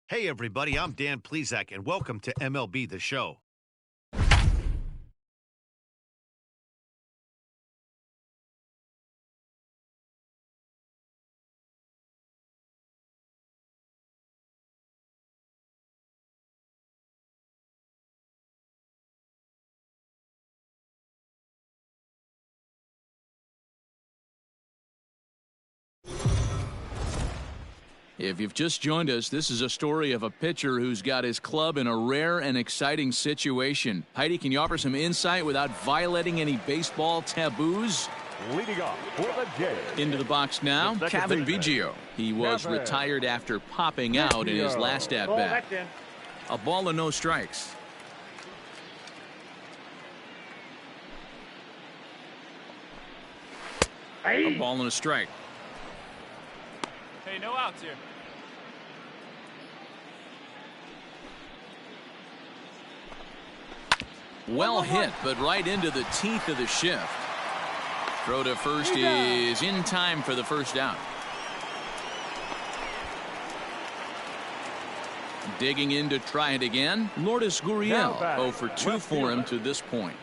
Hey, everybody, I'm Dan Plezak, and welcome to MLB The Show. If you've just joined us, this is a story of a pitcher who's got his club in a rare and exciting situation. Heidi, can you offer some insight without violating any baseball taboos? Leading off for the Jays. Into the box now, Kevin Biggio. He was retired after popping out in his last at-bat. A ball and no strikes. A ball and a strike. Hey, no outs here. Well hit, but right into the teeth of the shift. Throw to first is in time for the first out. Digging in to try it again, Lourdes Gurriel. 0 for 2 for him to this point.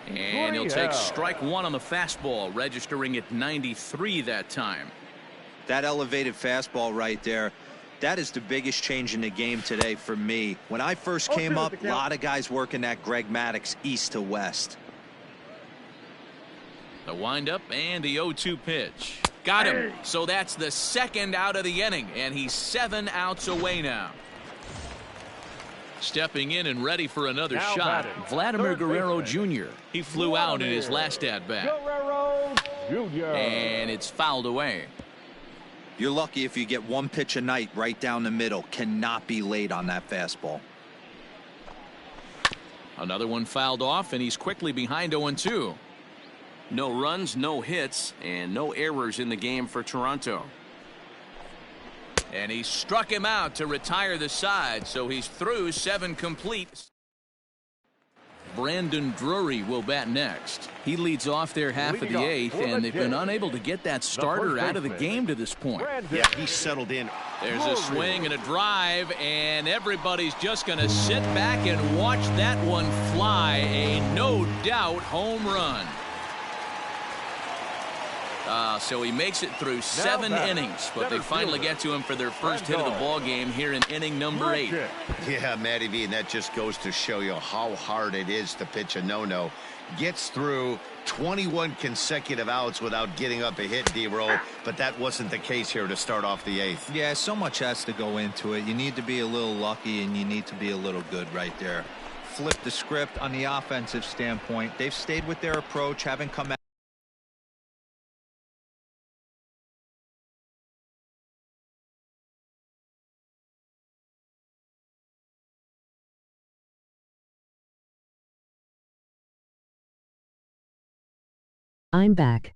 And he'll take strike one on the fastball, registering at 93 that time. That elevated fastball right there, that is the biggest change in the game today for me. When I first came up, a lot of guys working that Greg Maddux east to west. The windup and the 0-2 pitch. Got him. So that's the second out of the inning, and he's 7 outs away now. Stepping in and ready for another shot, Vladimir Guerrero Jr. He flew out in his last at-bat. And it's fouled away. You're lucky if you get one pitch a night right down the middle. Cannot be late on that fastball. Another one fouled off, and he's quickly behind 0-2. No runs, no hits, and no errors in the game for Toronto. And he struck him out to retire the side, so he's through 7 complete. Brandon Drury will bat next. He leads off their half of the 8th, and they've been unable to get that starter out of the game to this point. Yeah, he settled in. There's a swing and a drive, and everybody's just going to sit back and watch that one fly. A no-doubt home run. So he makes it through 7 innings, but they finally get to him for their first hit of the ball game here in inning number 8. Yeah, Matty V, and that just goes to show you how hard it is to pitch a no-no. Gets through 21 consecutive outs without getting up a hit, D-roll, but that wasn't the case here to start off the 8th. Yeah, so much has to go into it. You need to be a little lucky, and you need to be a little good right there. Flip the script on the offensive standpoint. They've stayed with their approach, haven't come out. I'm back.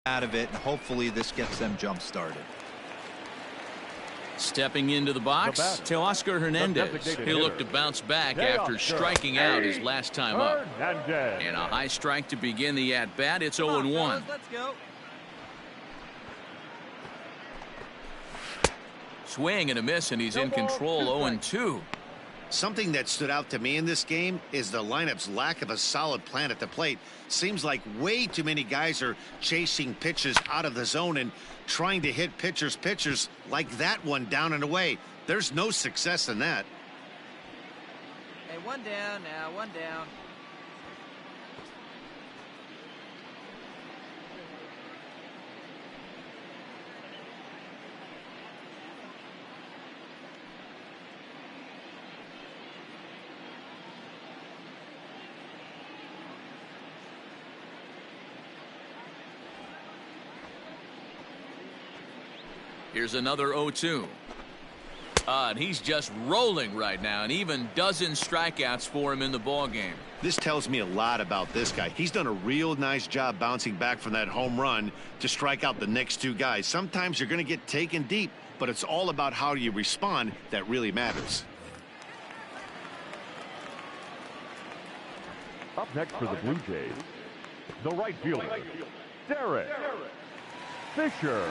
out of it, and hopefully this gets them jump started. Stepping into the box, Teoscar Hernandez. He'll look to bounce back after striking out his last time up. And a high strike to begin the at-bat. It's 0-1. Let's go. Swing and a miss, and he's in control. 0-2. Something that stood out to me in this game is the lineup's lack of a solid plan at the plate. Seems like way too many guys are chasing pitches out of the zone and trying to hit pitchers like that one down and away. There's no success in that. Hey, one down now, one down. Here's another 0-2. And he's just rolling right now, and even dozens strikeouts for him in the ball game. This tells me a lot about this guy. He's done a real nice job bouncing back from that home run to strike out the next two guys. Sometimes you're going to get taken deep, but it's all about how you respond that really matters. Up next for the Blue Jays, the right fielder, Derek Fisher.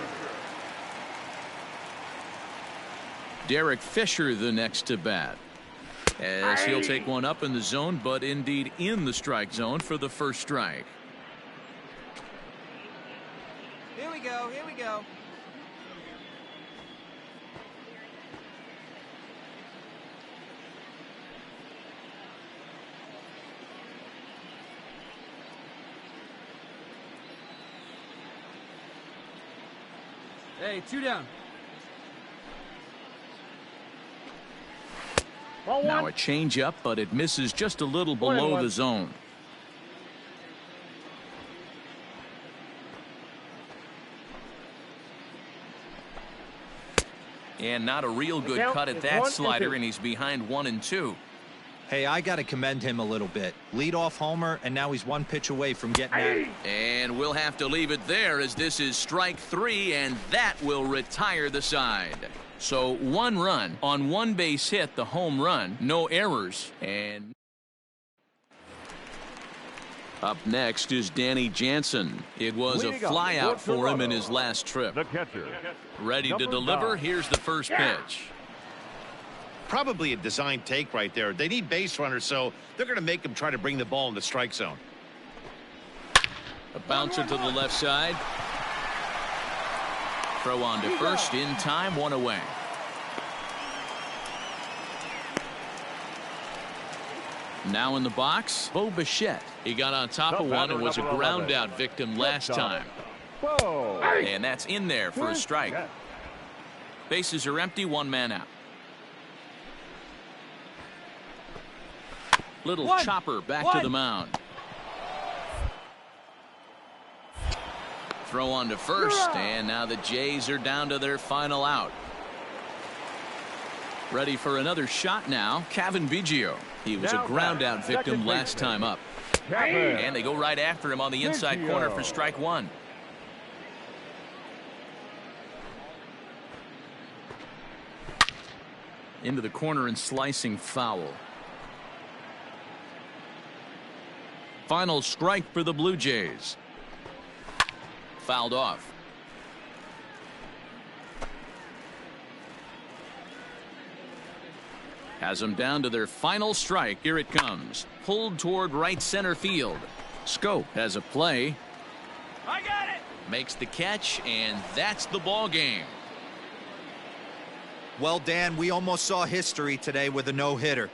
Derek Fisher the next to bat, as he'll take one up in the zone, but indeed in the strike zone for the first strike. Here we go, here we go. Hey, 2 down. Now a changeup, but it misses just a little below the zone. And not a real good cut at that slider, and he's behind 1-2. Hey, I got to commend him a little bit. Leadoff homer, and now he's one pitch away from getting out. And we'll have to leave it there, as this is strike 3, and that will retire the side. So 1 run on 1 base hit, the home run, no errors. And up next is Danny Jansen. It was a flyout for him in his last trip. The catcher, ready to deliver. Here's the first pitch. Probably a design take right there. They need base runners, so they're going to make them try to bring the ball in the strike zone. A bouncer to the left side. Throw on to first in time, 1 away. Now in the box, Bo Bichette. He got on top of one and was a ground out victim last time. And that's in there for a strike. Bases are empty, 1 man out. Little chopper back to the mound. Throw on to first, and now the Jays are down to their final out. Ready for another shot now, Cavan Biggio. He was a ground out victim last time up. And they go right after him on the inside corner for strike 1. Into the corner and slicing foul. Final strike for the Blue Jays. Fouled off. Has them down to their final strike. Here it comes. Pulled toward right center field. Scope has a play. I got it. Makes the catch, and that's the ball game. Well, Dan, we almost saw history today with a no-hitter.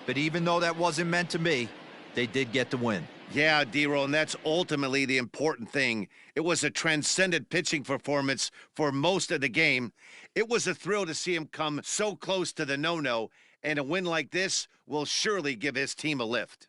But even though that wasn't meant to be, they did get the win. Yeah, D-Roll, and that's ultimately the important thing. It was a transcendent pitching performance for most of the game. It was a thrill to see him come so close to the no-no, and a win like this will surely give his team a lift.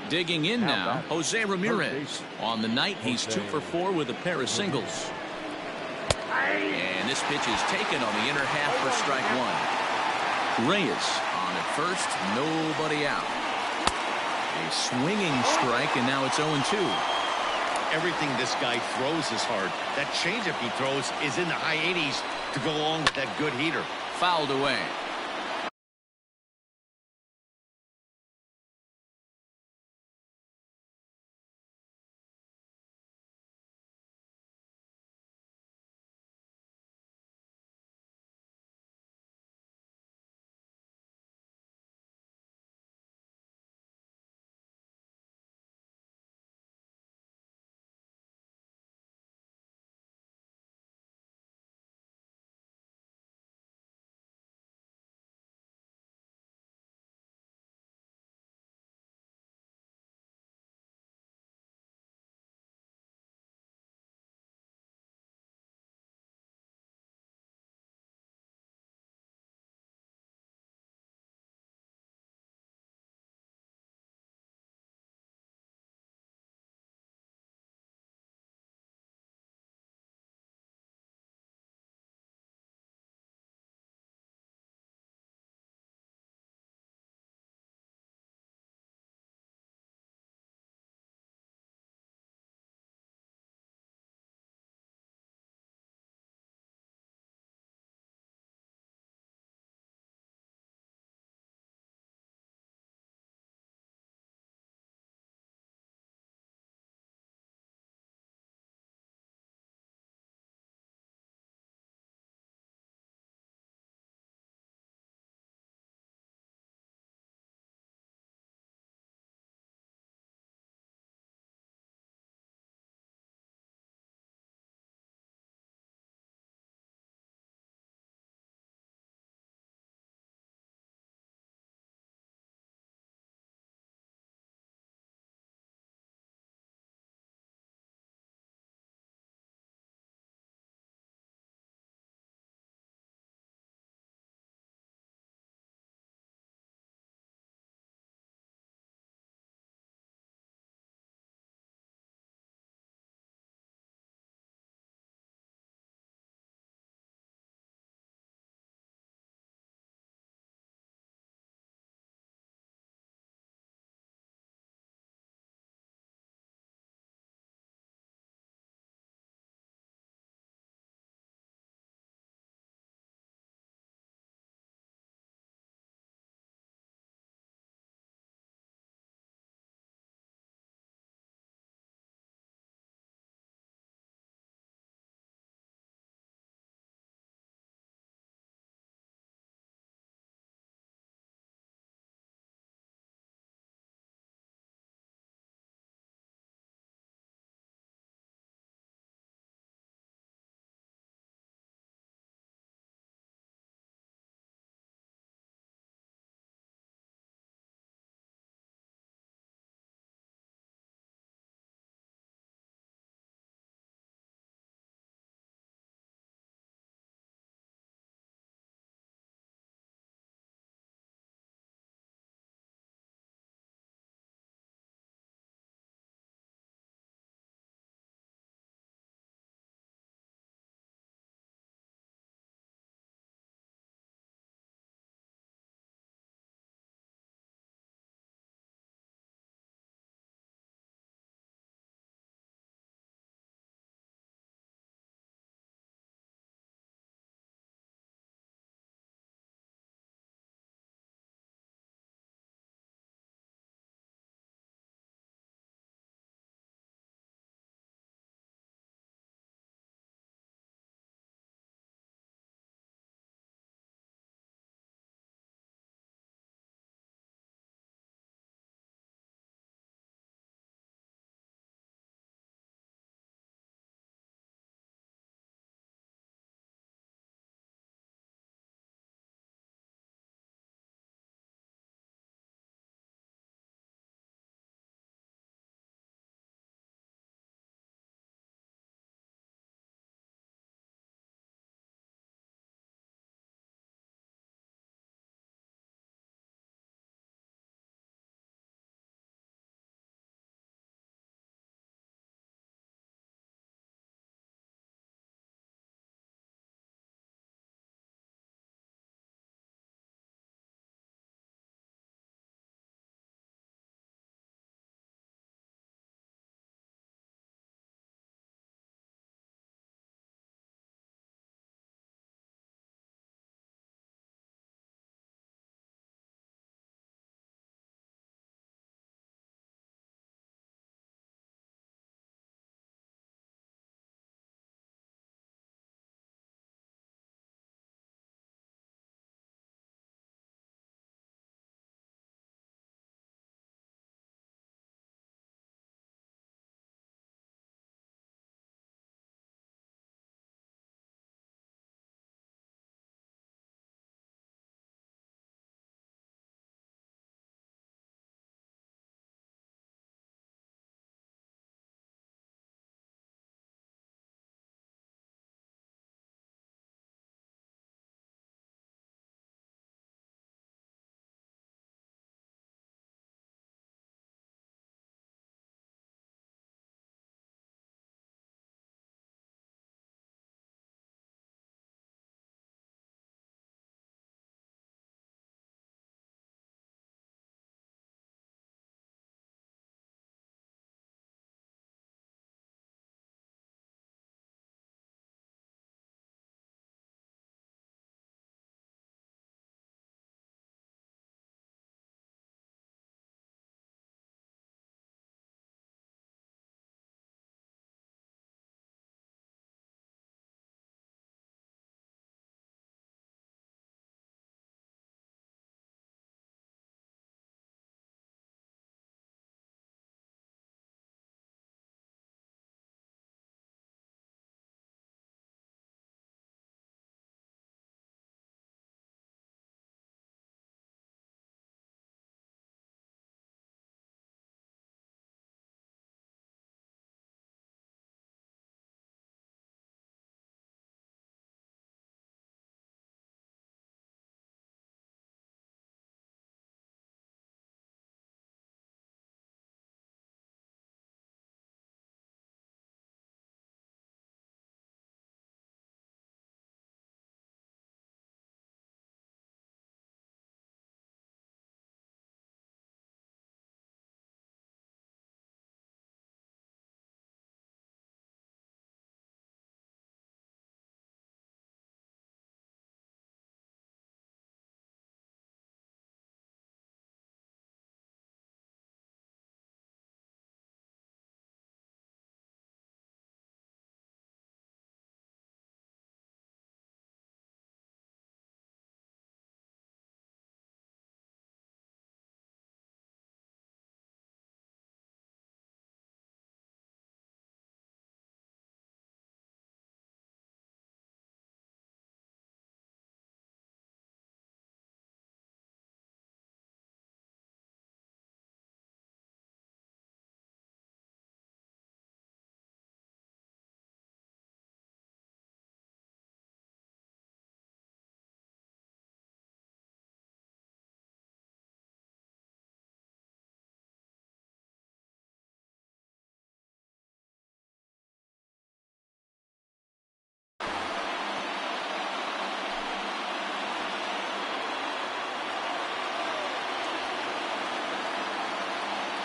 Digging in now, Jose Ramirez. On the night, he's 2 for 4 with a pair of singles. And this pitch is taken on the inner half for strike 1. Reyes on at first, nobody out. A swinging strike, and now it's 0-2. Everything this guy throws is hard. That changeup he throws is in the high 80s to go along with that good heater. Fouled away.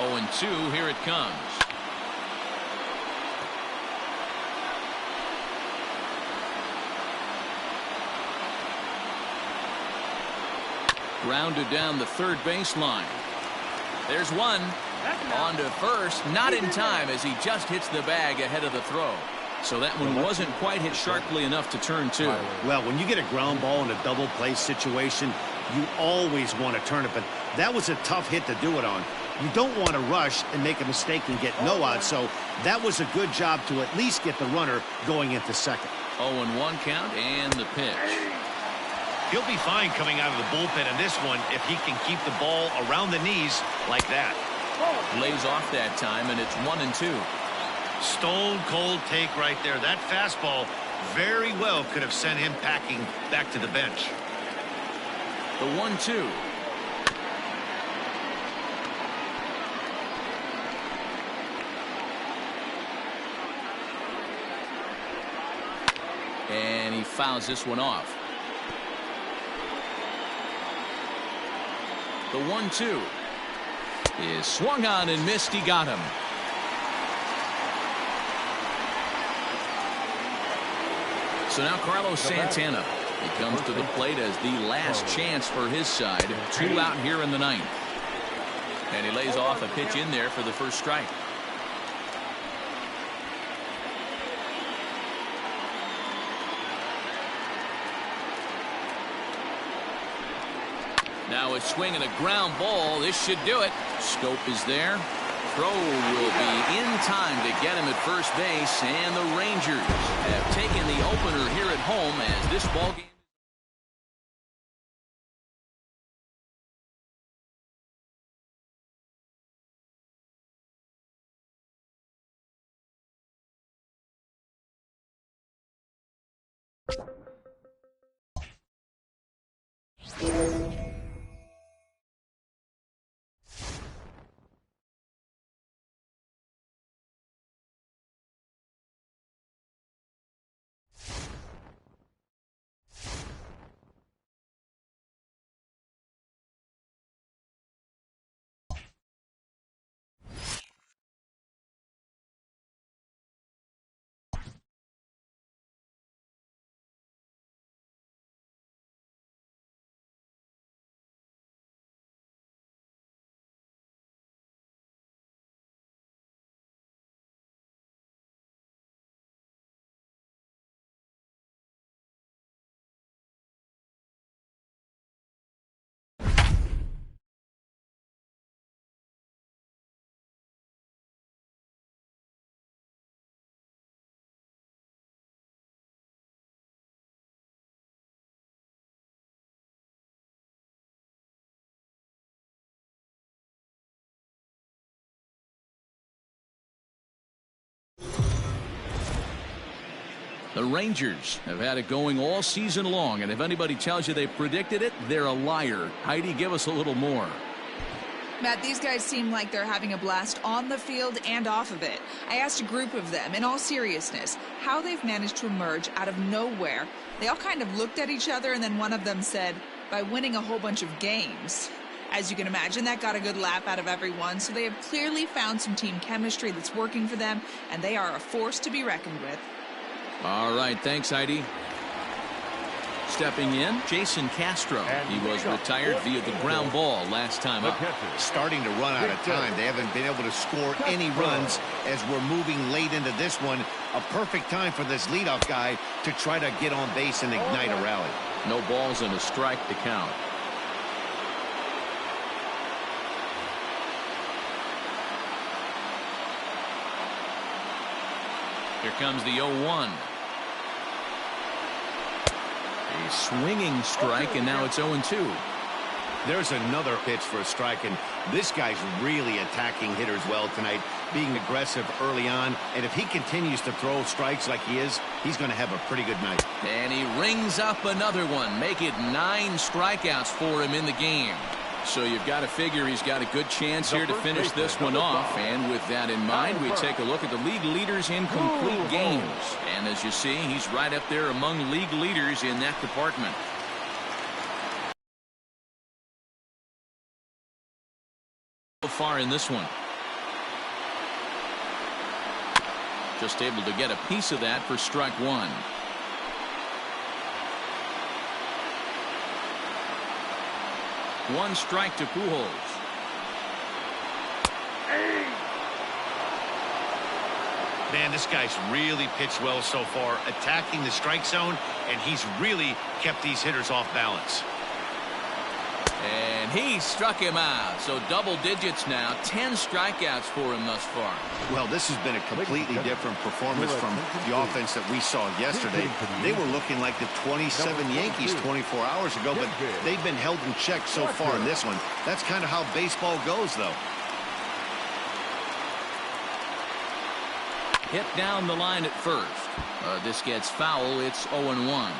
0-2. Here it comes. Grounded down the third baseline. There's one. On to first. Not in time as he just hits the bag ahead of the throw. So that one wasn't quite hit sharply enough to turn two. Well, when you get a ground ball in a double play situation, you always want to turn it, but that was a tough hit to do it on. You don't want to rush and make a mistake and get no out, so that was a good job to at least get the runner going into second. 0-1 count and the pitch. He'll be fine coming out of the bullpen in this one if he can keep the ball around the knees like that. Lays off that time, and it's 1-2. Stone cold take right there. That fastball very well could have sent him packing back to the bench. The 1-2. And he fouls this one off. The 1-2 is swung on and missed. He got him. So now Carlos Santana, he comes to the plate as the last chance for his side. 2 out here in the ninth. And he lays off a pitch in there for the first strike. Now a swing and a ground ball. This should do it. Scope is there. Throw will be in time to get him at first base, and the Rangers have taken the opener here at home as this ball game. The Rangers have had it going all season long, and if anybody tells you they predicted it, they're a liar. Heidi, give us a little more. Matt, these guys seem like they're having a blast on the field and off of it. I asked a group of them, in all seriousness, how they've managed to emerge out of nowhere. They all kind of looked at each other, and then one of them said, by winning a whole bunch of games. As you can imagine, that got a good laugh out of everyone, so they have clearly found some team chemistry that's working for them, and they are a force to be reckoned with. All right, thanks, Heidi. Stepping in, Jason Castro. He was retired via the ground ball last time up. Starting to run out of time. They haven't been able to score any runs as we're moving late into this one. A perfect time for this leadoff guy to try to get on base and ignite a rally. No balls and a strike to count. Here comes the 0-1. A swinging strike, and now it's 0-2. There's another pitch for a strike, and this guy's really attacking hitters well tonight, being aggressive early on, and if he continues to throw strikes like he is, he's going to have a pretty good night. And he rings up another one, make it 9 strikeouts for him in the game. So you've got to figure he's got a good chance here to finish this one off. And with that in mind, we take a look at the league leaders in complete games. And as you see, he's right up there among league leaders in that department. So far in this one. Just able to get a piece of that for strike one. One strike to Pujols. Man, this guy's really pitched well so far, attacking the strike zone, and he's really kept these hitters off balance. And he struck him out. So double digits now. 10 strikeouts for him thus far. Well, this has been a completely different performance from the offense that we saw yesterday. They were looking like the 27 Yankees 24 hours ago, but they've been held in check so far in this one. That's kind of how baseball goes, though. Hit down the line at first. This gets foul. It's 0-1.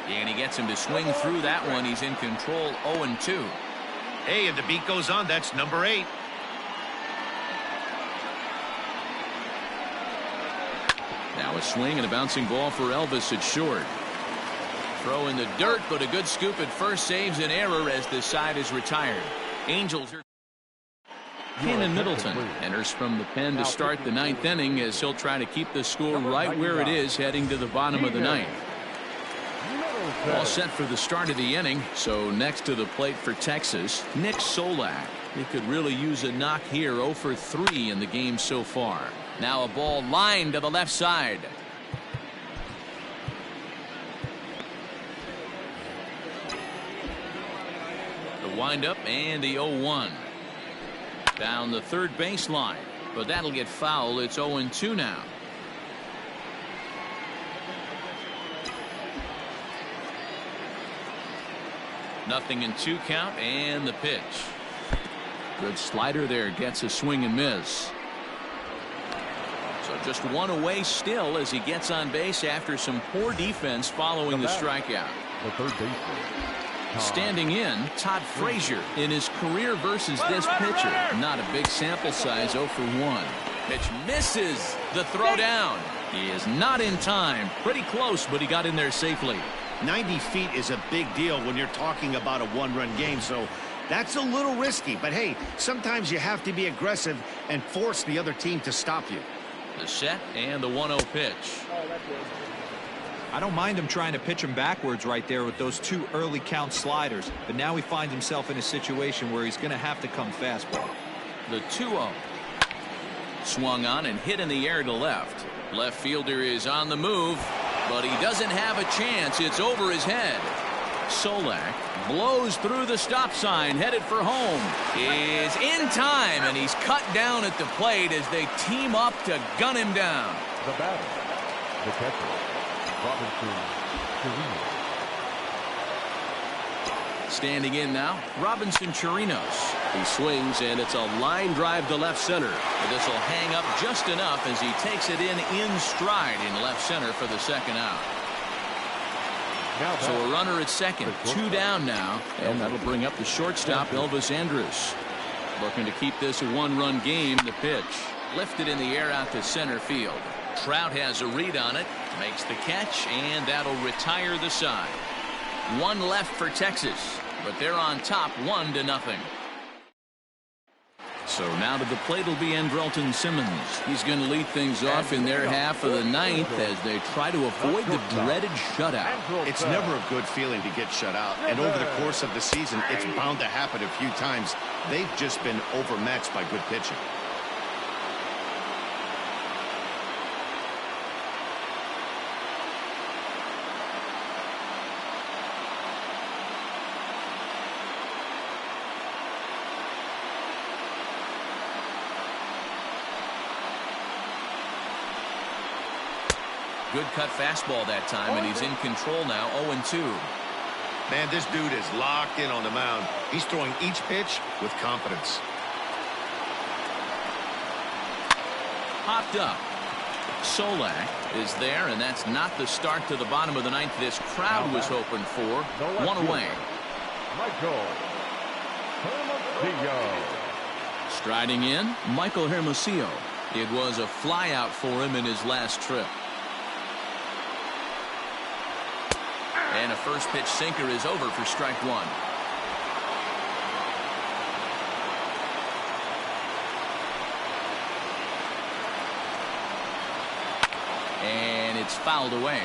And he gets him to swing through that one. He's in control. 0-2. Hey, and the beat goes on. That's number 8. Now a swing and a bouncing ball for Elvis at short. Throw in the dirt, but a good scoop at first saves an error as this side is retired. Angels are. Cannon Middleton enters from the pen to start the 9th inning as he'll try to keep the score right where it is heading to the bottom of the 9th. All set for the start of the inning. So next to the plate for Texas, Nick Solak. He could really use a knock here. 0 for 3 in the game so far. Now a ball lined to the left side. The windup and the 0-1. Down the third baseline, but that'll get foul. It's 0-2 now. Nothing in 2 count, and the pitch. Good slider there, gets a swing and miss. So just one away still as he gets on base after some poor defense following the strikeout. The third baseman. Standing in, Todd Frazier in his career versus this pitcher. Not a big sample size. 0 for 1. Pitch misses. The throw down. He is not in time. Pretty close, but he got in there safely. 90 feet is a big deal when you're talking about a one-run game, so that's a little risky. But hey, sometimes you have to be aggressive and force the other team to stop you. The set and the 1-0 pitch. I don't mind him trying to pitch him backwards right there with those 2 early count sliders, but now he finds himself in a situation where he's going to have to come fastball. The 2-0. Swung on and hit in the air to left. Left fielder is on the move, but he doesn't have a chance. It's over his head. Solak blows through the stop sign, headed for home. Is in time, and he's cut down at the plate as they team up to gun him down. The batter, the catcher, Robinson Chirinos. Standing in now, Robinson Chirinos. He swings, and it's a line drive to left center. This will hang up just enough as he takes it in stride in left center for the second out. So a runner at second, 2 down now, and that'll bring up the shortstop, Elvis Andrus. Looking to keep this a 1-run game. The pitch lifted in the air out to center field. Trout has a read on it, makes the catch, and that'll retire the side. 1 left for Texas, but they're on top 1-0. So now to the plate will be Andrelton Simmons. He's going to lead things off in their half of the 9th as they try to avoid the dreaded shutout. It's never a good feeling to get shut out, and over the course of the season, it's bound to happen a few times. They've just been overmatched by good pitching. Good cut fastball that time, and he's in control now. 0-2. Man, this dude is locked in on the mound. He's throwing each pitch with confidence. Popped up. Solak is there, and that's not the start to the bottom of the 9th this crowd was hoping for. 1 away. Michael Hermosillo. Striding in, Michael Hermosillo. It was a flyout for him in his last trip. And a first pitch sinker is over for strike one. And it's fouled away.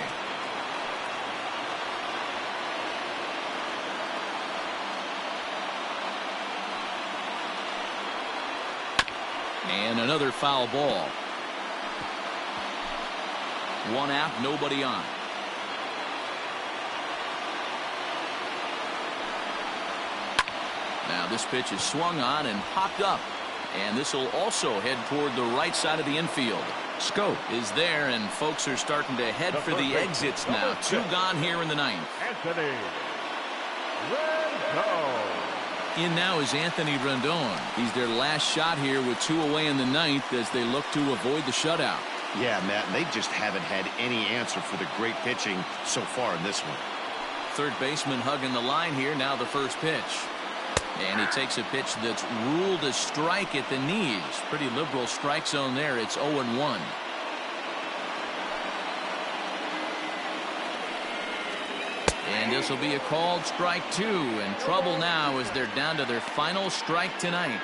And another foul ball. One out, nobody on. Now this pitch is swung on and popped up. And this will also head toward the right side of the infield. Scope is there, and folks are starting to head for the exits now. Two gone here in the ninth. Anthony Rendon. In now is Anthony Rendon. He's their last shot here with two away in the ninth as they look to avoid the shutout. Yeah, Matt, and they just haven't had any answer for the great pitching so far in this one. Third baseman hugging the line here. Now the first pitch. And he takes a pitch that's ruled a strike at the knees. Pretty liberal strike zone there. It's 0-1. And this will be a called strike two. And trouble now as they're down to their final strike tonight.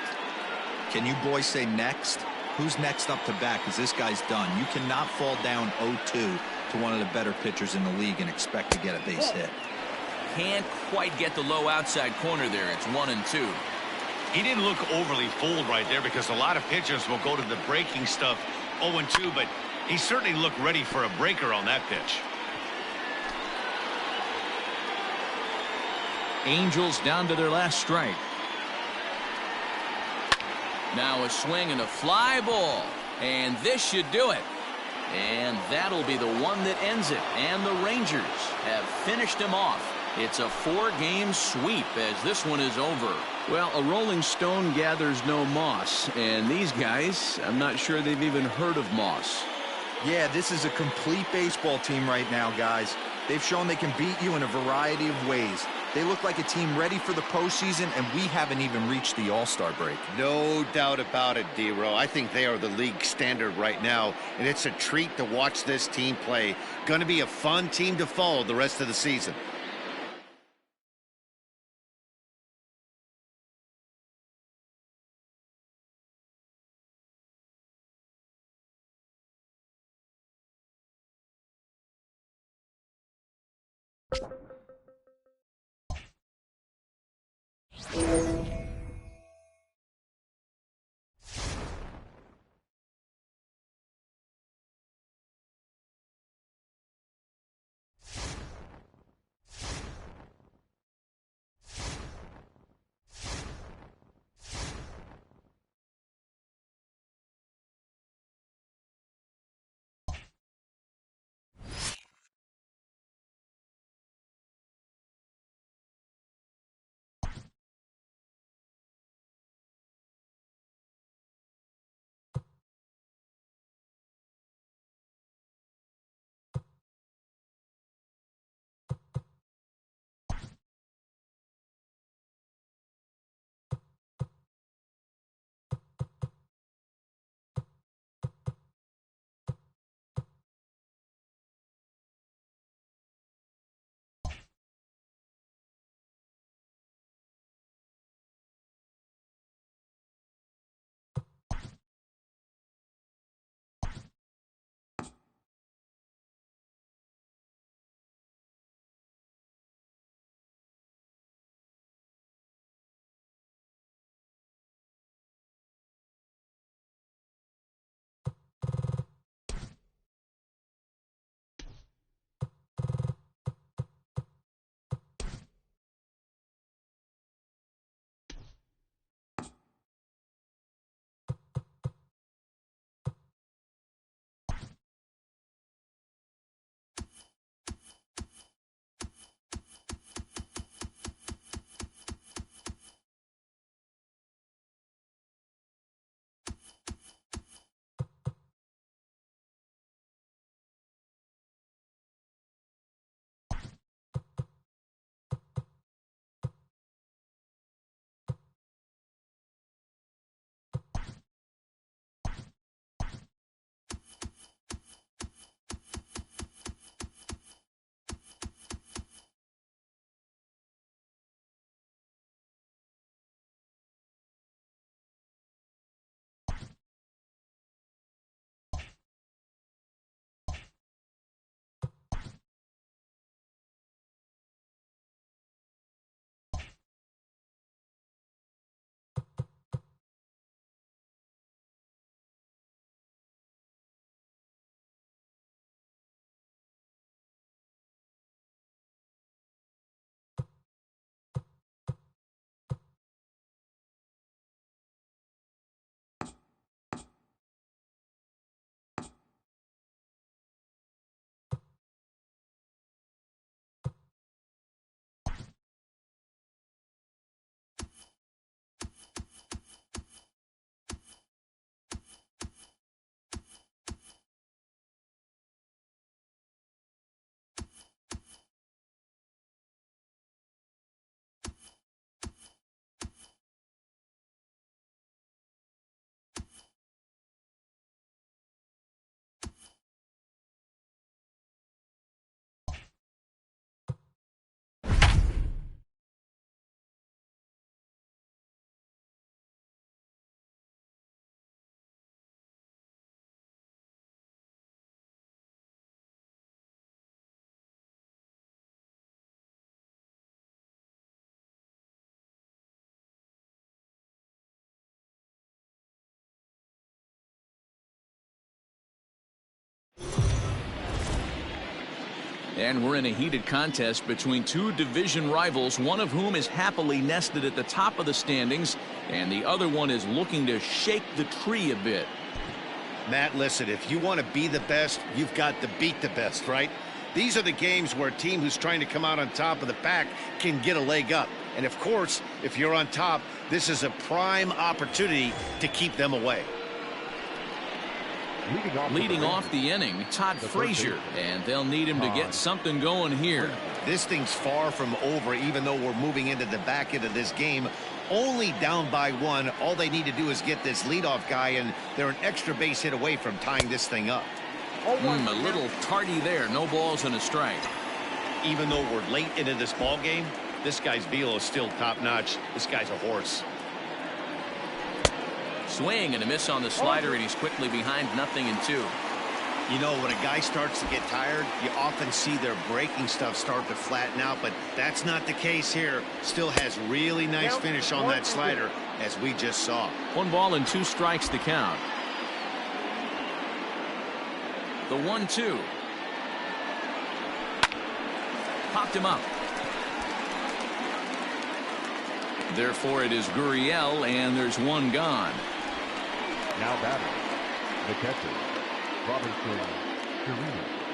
Can you boys say next? Who's next up to bat? Because this guy's done. You cannot fall down 0-2 to one of the better pitchers in the league and expect to get a base hit. Can't quite get the low outside corner there. It's 1-2. He didn't look overly fooled right there because a lot of pitchers will go to the breaking stuff 0-2, but he certainly looked ready for a breaker on that pitch. Angels down to their last strike. Now a swing and a fly ball. And this should do it. And that'll be the one that ends it. And the Rangers have finished him off. It's a 4-game sweep as this one is over. Well, a rolling stone gathers no moss. And these guys, I'm not sure they've even heard of moss. Yeah, this is a complete baseball team right now, guys. They've shown they can beat you in a variety of ways. They look like a team ready for the postseason, and we haven't even reached the All-Star break. No doubt about it, D-Row. I think they are the league standard right now, and it's a treat to watch this team play. Going to be a fun team to follow the rest of the season. And we're in a heated contest between two division rivals, one of whom is happily nested at the top of the standings, and the other one is looking to shake the tree a bit. Matt, listen, if you want to be the best, you've got to beat the best, right? These are the games where a team who's trying to come out on top of the pack can get a leg up. And, of course, if you're on top, this is a prime opportunity to keep them away. Leading off the inning, Todd Frazier, and they'll need him to get something going here. This thing's far from over, even though we're moving into the back end of this game. Only down by one. All they need to do is get this leadoff guy, and they're an extra base hit away from tying this thing up. A little tardy there. No balls and a strike. Even though we're late into this ball game, this guy's velo is still top-notch. This guy's a horse. Swing and a miss on the slider, and he's quickly behind 0-2. You know, when a guy starts to get tired, you often see their breaking stuff start to flatten out, but that's not the case here. Still has really nice finish on that slider, as we just saw. 1 ball and 2 strikes to count. The 1-2. Popped him up. Therefore, it is Gurriel, and there's 1 gone. Now batting, the catcher, Robinson Chirinos.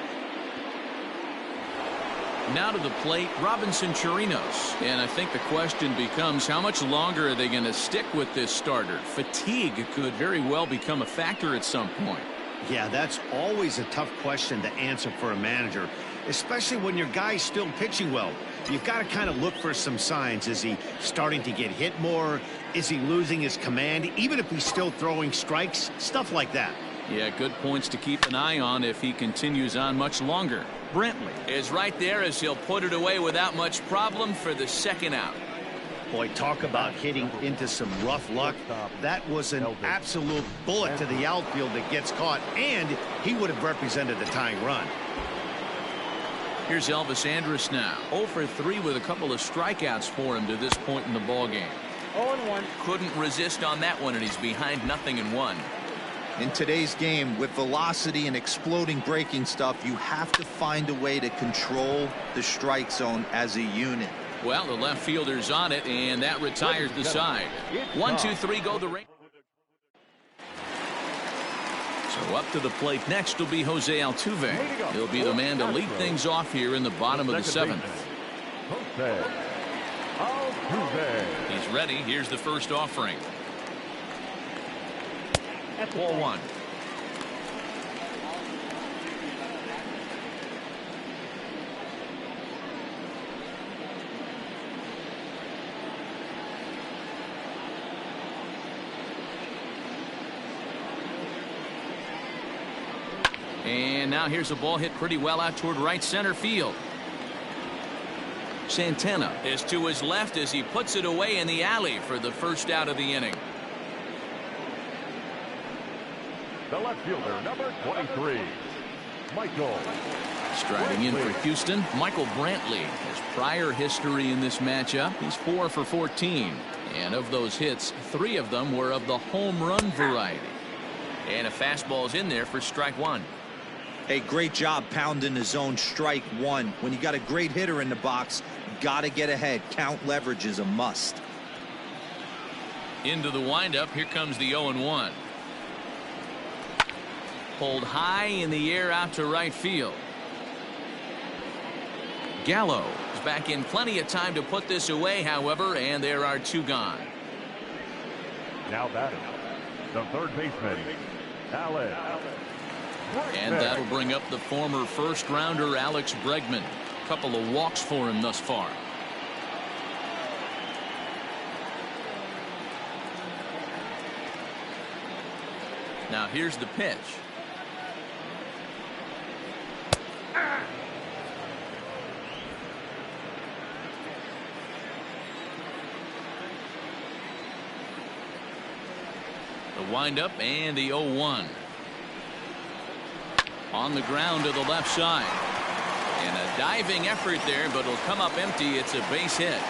Now to the plate, Robinson Chirinos. And I think the question becomes, how much longer are they going to stick with this starter? Fatigue could very well become a factor at some point. Yeah, that's always a tough question to answer for a manager, especially when your guy's still pitching well. You've got to kind of look for some signs. Is he starting to get hit more? Is he losing his command? Even if he's still throwing strikes, stuff like that. Yeah, good points to keep an eye on if he continues on much longer. Brantley is right there as he'll put it away without much problem for the 2nd out. Boy, talk about hitting into some rough luck. That was an absolute bullet to the outfield that gets caught, and he would have represented the tying run. Here's Elvis Andrus now. 0 for 3 with a couple of strikeouts for him to this point in the ballgame. 0-1. Couldn't resist on that one, and he's behind 0-1. In today's game, with velocity and exploding breaking stuff, you have to find a way to control the strike zone as a unit. Well, the left fielder's on it, and that retires the side. 1, 2, 3, go the ring. So up to the plate next will be Jose Altuve. He'll be the man to lead things off here in the bottom of the 7th. Jose Altuve. He's ready. Here's the first offering. Ball 1. And now here's a ball hit pretty well out toward right center field. Santana is to his left as he puts it away in the alley for the first out of the inning. The left fielder, number 23, Michael. Striding in for Houston, Michael Brantley has prior history in this matchup. He's 4 for 14. And of those hits, 3 of them were of the home run variety. And a fastball's in there for strike 1. Hey, great job pounding the zone, strike 1. When you got a great hitter in the box, got to get ahead. Count leverage is a must. Into the windup, here comes the 0-1. Pulled high in the air out to right field. Gallo is back in plenty of time to put this away, however, and there are 2 gone. Now batting, the third baseman, Alex. And that'll bring up the former first-rounder Alex Bregman. A couple of walks for him thus far. Now here's the pitch. The windup and the 0-1. On the ground to the left side. And a diving effort there, but it'll come up empty. It's a base hit.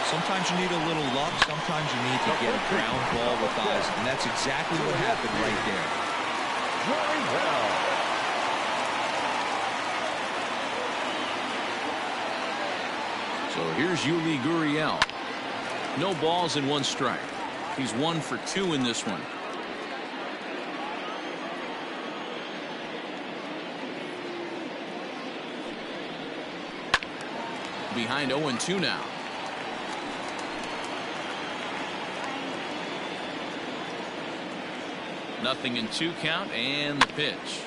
Sometimes you need a little luck. Sometimes you need to get a ground ball with eyes. And that's exactly what happened right there. So here's Yuli Gurriel. No balls and 1 strike. He's 1 for 2 in this one. Behind 0-2 now. Nothing in 2 count and the pitch.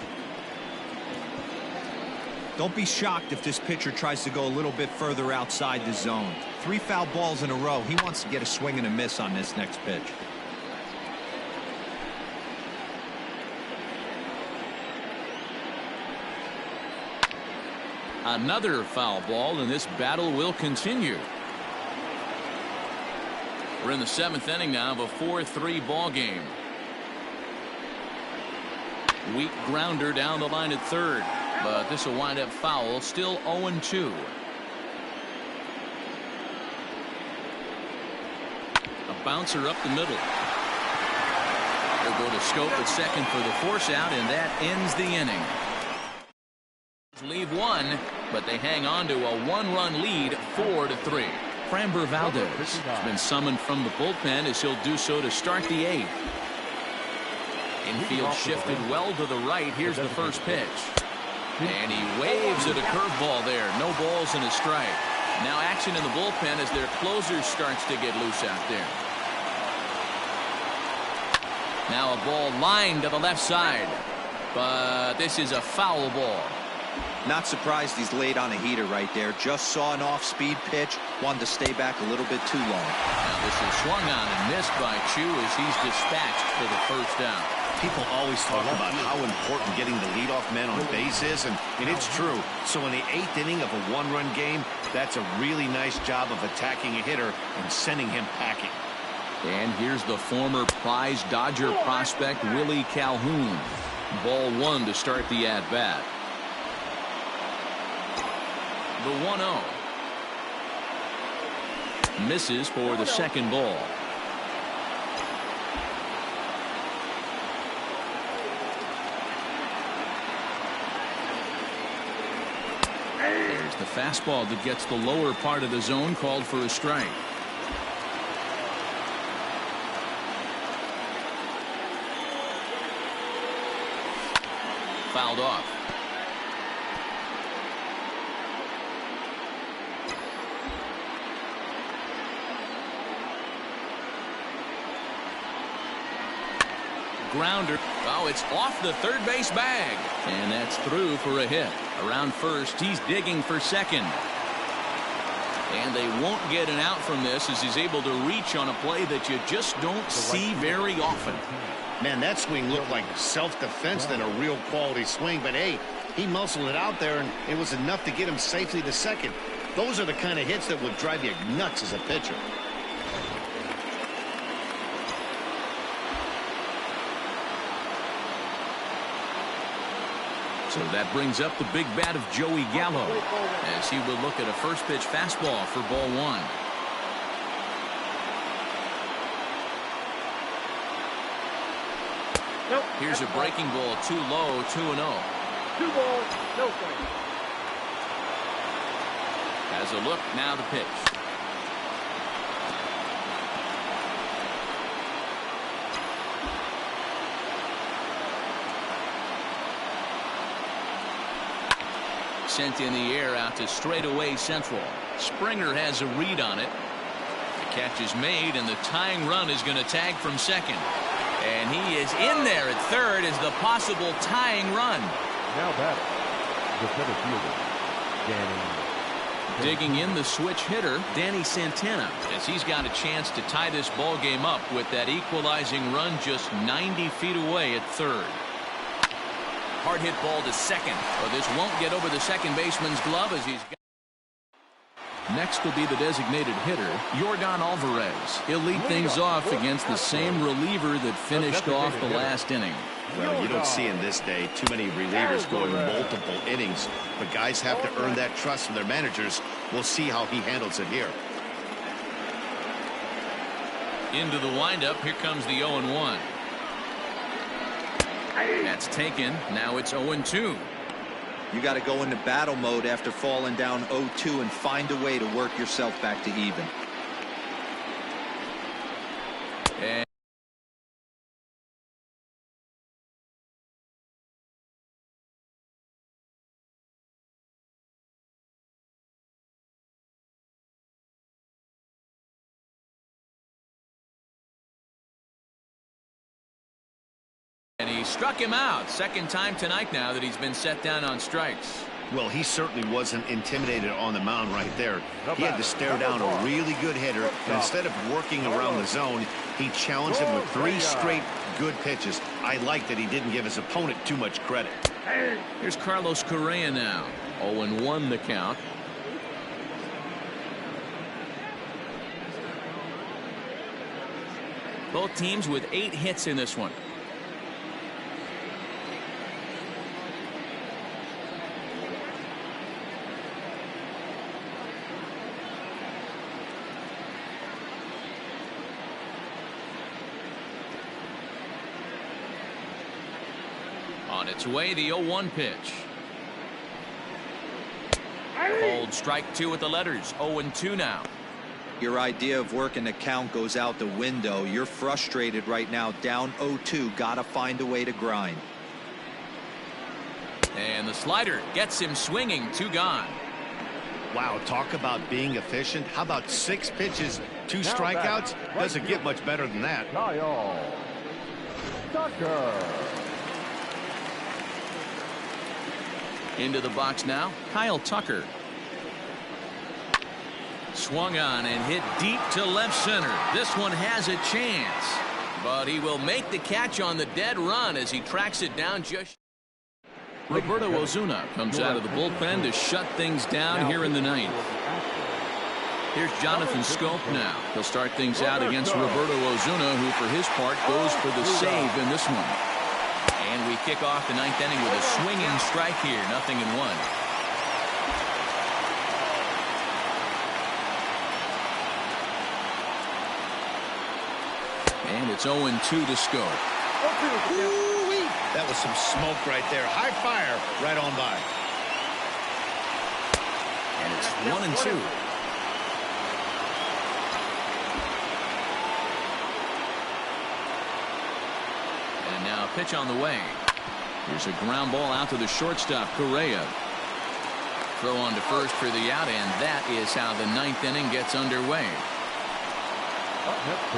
Don't be shocked if this pitcher tries to go a little bit further outside the zone. 3 foul balls in a row. He wants to get a swing and a miss on this next pitch. Another foul ball, and this battle will continue. We're in the 7th inning now of a 4-3 ball game. Weak grounder down the line at third, but this will wind up foul. Still 0-2. A bouncer up the middle. They'll go to Scope at second for the force out, and that ends the inning. Leave 1, but they hang on to a 1-run lead, 4-3. Framber Valdez has been summoned from the bullpen as he'll do so to start the 8th. Infield shifted well to the right. Here's the first pitch. And he waves at a curveball there. No balls and a strike. Now action in the bullpen as their closer starts to get loose out there. Now a ball lined to the left side. But this is a foul ball. Not surprised he's laid on a heater right there. Just saw an off-speed pitch. Wanted to stay back a little bit too long. Now this is swung on and missed by Chu as he's dispatched for the first down. People always talk about how important getting the leadoff man on base is, and it's true. So in the 8th inning of a 1-run game, that's a really nice job of attacking a hitter and sending him packing. And here's the former prize Dodger prospect Willie Calhoun. Ball 1 to start the at-bat. The 1-0. Misses for the second ball. There's the fastball that gets the lower part of the zone, called for a strike. Fouled off. Grounder. Oh, it's off the third base bag. And that's through for a hit. Around first, he's digging for second. And they won't get an out from this as he's able to reach on a play that you just don't see very often. Man, that swing looked like self-defense than a real quality swing. But, hey, he muscled it out there, and it was enough to get him safely to second. Those are the kind of hits that would drive you nuts as a pitcher. So that brings up the big bat of Joey Gallo as he will look at a first pitch fastball for ball 1. Nope. Here's a breaking ball, too low, 2-0. 2 balls, no strikes. Has a look, now the pitch. Sent in the air out to straightaway central. Springer has a read on it. The catch is made, and the tying run is going to tag from second. And he is in there at third as the possible tying run. Now batting, the center fielder, Danny. Digging in the switch hitter, Danny Santana, as he's got a chance to tie this ball game up with that equalizing run just 90 feet away at third. Hard hit ball to second. But this won't get over the second baseman's glove as he's got. Next will be the designated hitter, Yordan Alvarez. He'll lead things off against the same reliever that finished off the last inning. Well, you don't see in this day too many relievers going multiple innings, but guys have to earn that trust from their managers. We'll see how he handles it here. Into the windup. Here comes the 0-1. That's taken. Now it's 0-2. You got to go into battle mode after falling down 0-2 and find a way to work yourself back to even. And he struck him out. Second time tonight now that he's been set down on strikes. Well, he certainly wasn't intimidated on the mound right there. He had to stare down a really good hitter, and instead of working around the zone, he challenged him with 3 straight good pitches. I like that he didn't give his opponent too much credit. Here's Carlos Correa now. 0-1 the count. Both teams with 8 hits in this one. On its way, the 0-1 pitch. Hold strike 2 with the letters. 0-2 now. Your idea of working the count goes out the window. You're frustrated right now, down 0-2. Gotta find a way to grind. And the slider gets him swinging. 2 gone. Wow, talk about being efficient. How about 6 pitches, 2 strikeouts? Doesn't get much better than that. Kyle Tucker. Into the box now, Kyle Tucker. Swung on and hit deep to left center. This one has a chance, but he will make the catch on the dead run as he tracks it down just. Roberto Ozuna comes out of the bullpen to shut things down here in the 9th. Here's Jonathan Scope now. He'll start things out against Roberto Ozuna, who for his part goes for the save in this one. And we kick off the 9th inning with a swinging strike here. 0-1. And it's 0-2 to Scope. That was some smoke right there. High fire right on by. And it's 1-2. And now a pitch on the way. Here's a ground ball out to the shortstop, Correa. Throw on to first for the out, and that is how the 9th inning gets underway.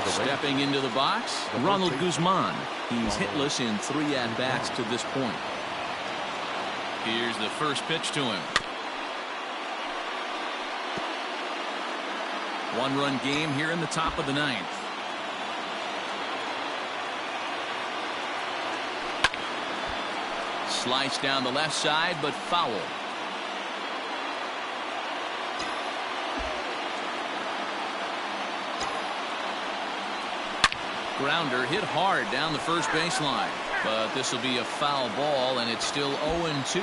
Stepping into the box, Ronald Guzman. He's hitless in 3 at-bats to this point. Here's the first pitch to him. 1-run game here in the top of the 9th. Slice down the left side, but foul. Grounder hit hard down the first baseline, but this will be a foul ball, and it's still 0-2.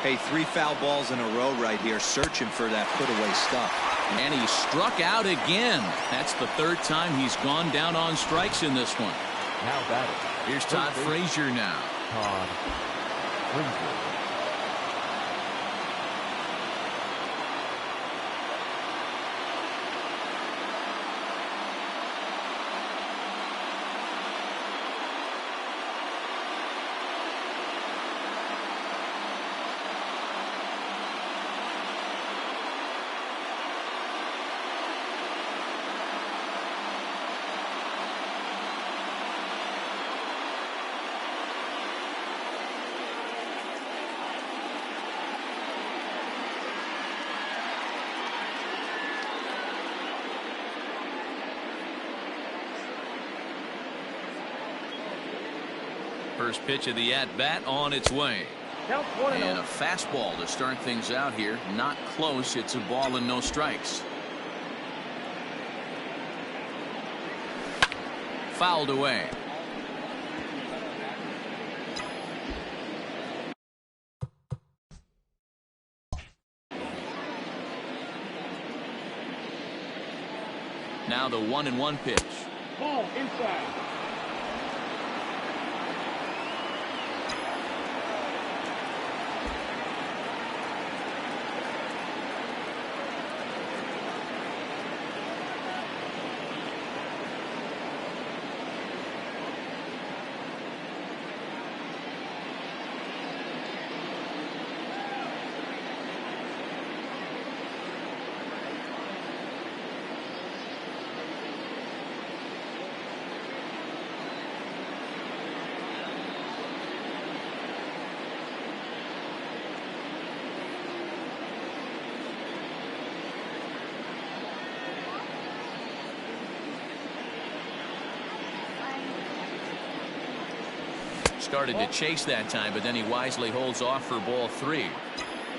Hey, 3 foul balls in a row right here, searching for that put-away stuff. And he struck out again. That's the 3rd time he's gone down on strikes in this one. Now batting. Here's Todd Frazier now. Todd Frazier. First pitch of the at-bat on its way. And a fastball to start things out here. Not close. It's a ball and no strikes. Fouled away. Now the 1-1 pitch. Ball inside. started to chase that time, but then he wisely holds off for ball 3.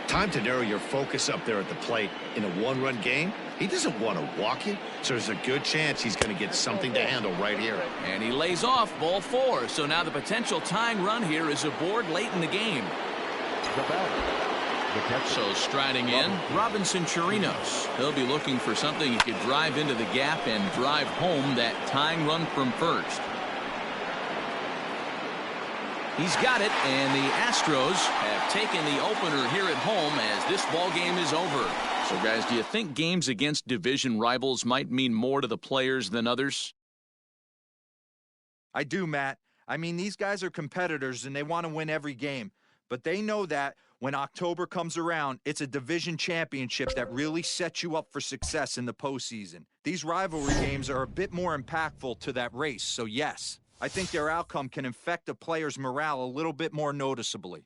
Time to narrow your focus up there at the plate. In a one-run game, he doesn't want to walk it, so there's a good chance he's going to get something to handle right here. And he lays off ball 4, so now the potential tying run here is aboard late in the game. The batter, the catcher. So striding in, Robinson Chirinos. He'll be looking for something he could drive into the gap and drive home that tying run from first. He's got it, and the Astros have taken the opener here at home as this ball game is over. So, guys, do you think games against division rivals might mean more to the players than others? I do, Matt. I mean, these guys are competitors, and they want to win every game. But they know that when October comes around, it's a division championship that really sets you up for success in the postseason. These rivalry games are a bit more impactful to that race, so yes. I think their outcome can affect a player's morale a little bit more noticeably.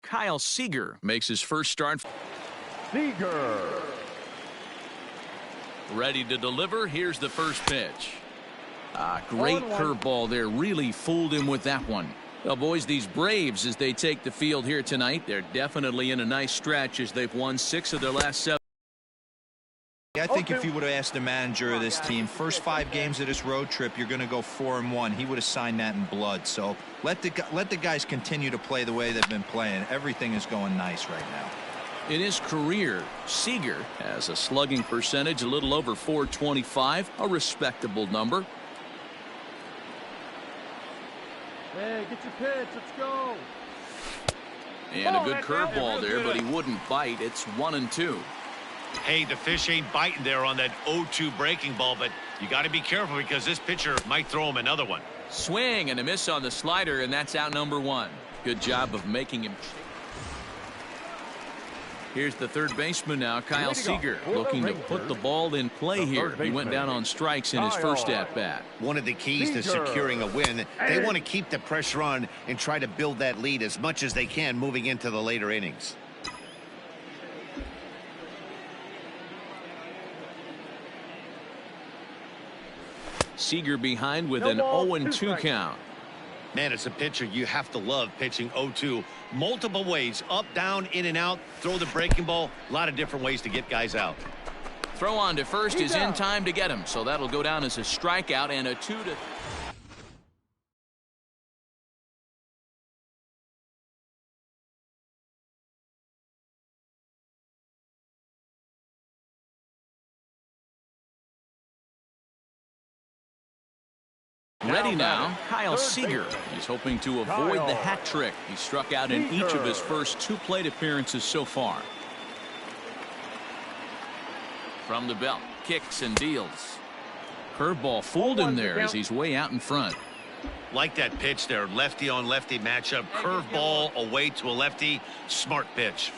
Kyle Seager makes his first start. Seager. Ready to deliver. Here's the first pitch. Great curveball there. Really fooled him with that one. Well, boys, these Braves, as they take the field here tonight, they're definitely in a nice stretch as they've won 6 of their last 7. I think if you would have asked the manager of this team, first 5 games of this road trip, you're going to go 4-1. He would have signed that in blood. So let the guys continue to play the way they've been playing. Everything is going nice right now. In his career, Seager has a slugging percentage a little over .425, a respectable number. Hey, get your pitch. Let's go. And a good curveball there, but he wouldn't bite. It's 1-2. Hey, the fish ain't biting there on that 0-2 breaking ball, but you got to be careful because this pitcher might throw him another one. Swing and a miss on the slider, and that's out number 1. Good job of making him. Here's the third baseman now, Kyle Seager, looking to put the ball in play here. He went down on strikes in his first at-bat. One of the keys to securing a win, they want to keep the pressure on and try to build that lead as much as they can moving into the later innings. Seager behind with an 0-2 count. Man, as a pitcher, you have to love pitching 0-2 multiple ways, up, down, in and out, throw the breaking ball, a lot of different ways to get guys out. Throw on to first is in time to get him, so that'll go down as a strikeout and a 2-. Ready now, Kyle Seager. He's hoping to avoid the hat trick. He struck out in each of his first 2 plate appearances so far. From the belt, kicks and deals. Curveball fooled him there as he's way out in front. Like that pitch there, lefty on lefty matchup, curveball away to a lefty, smart pitch.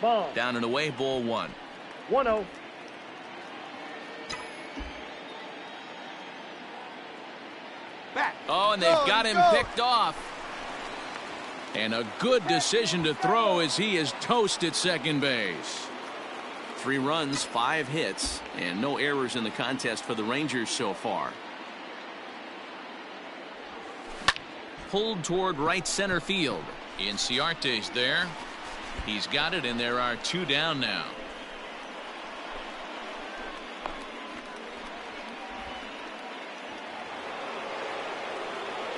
Down and away, ball 1. 1-0. Oh, and they've got him picked off. And a good decision to throw as he is toast at second base. 3 runs, 5 hits, and no errors in the contest for the Rangers so far. Pulled toward right center field. Inciarte's there. He's got it, and there are 2 down now.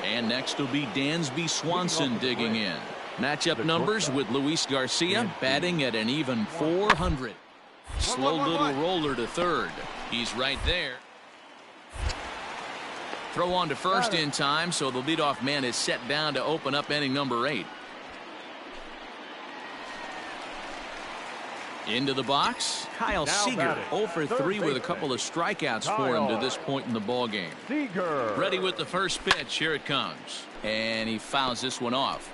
And next will be Dansby Swanson digging in. Matchup numbers with Luis Garcia batting at an even .400. Slow little roller to third. He's right there. Throw on to first in time, so the leadoff man is set down to open up inning number 8. Into the box, Kyle Seager, 0 for 3 with a couple of strikeouts for him to this point in the ballgame. Ready with the first pitch. Here it comes. And he fouls this one off.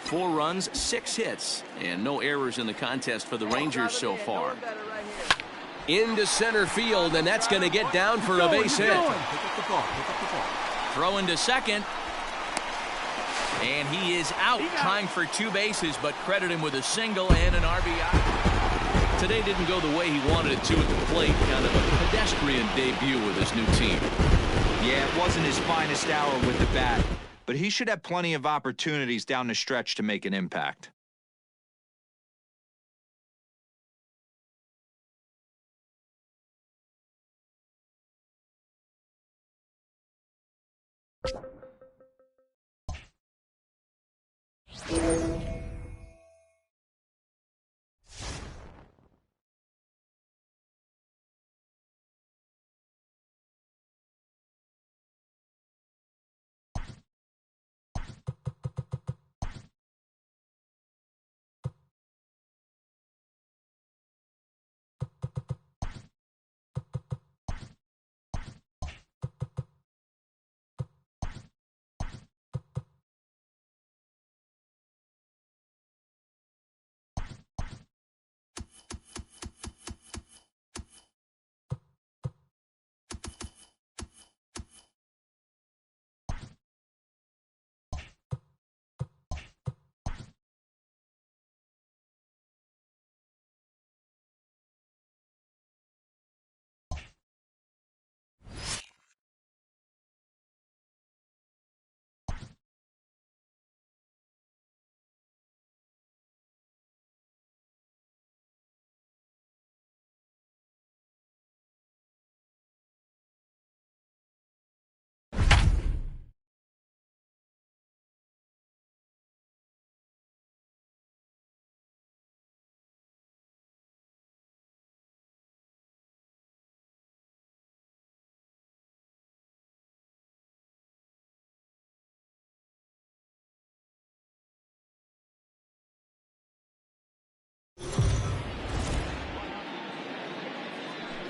4 runs, 6 hits, and no errors in the contest for the Rangers so far. Into center field, and that's going to get down for a base hit. Throw into second. And he is out trying for 2 bases, but credit him with a single and an RBI. Today didn't go the way he wanted it to at the plate. Kind of a pedestrian debut with his new team. Yeah, it wasn't his finest hour with the bat, but he should have plenty of opportunities down the stretch to make an impact.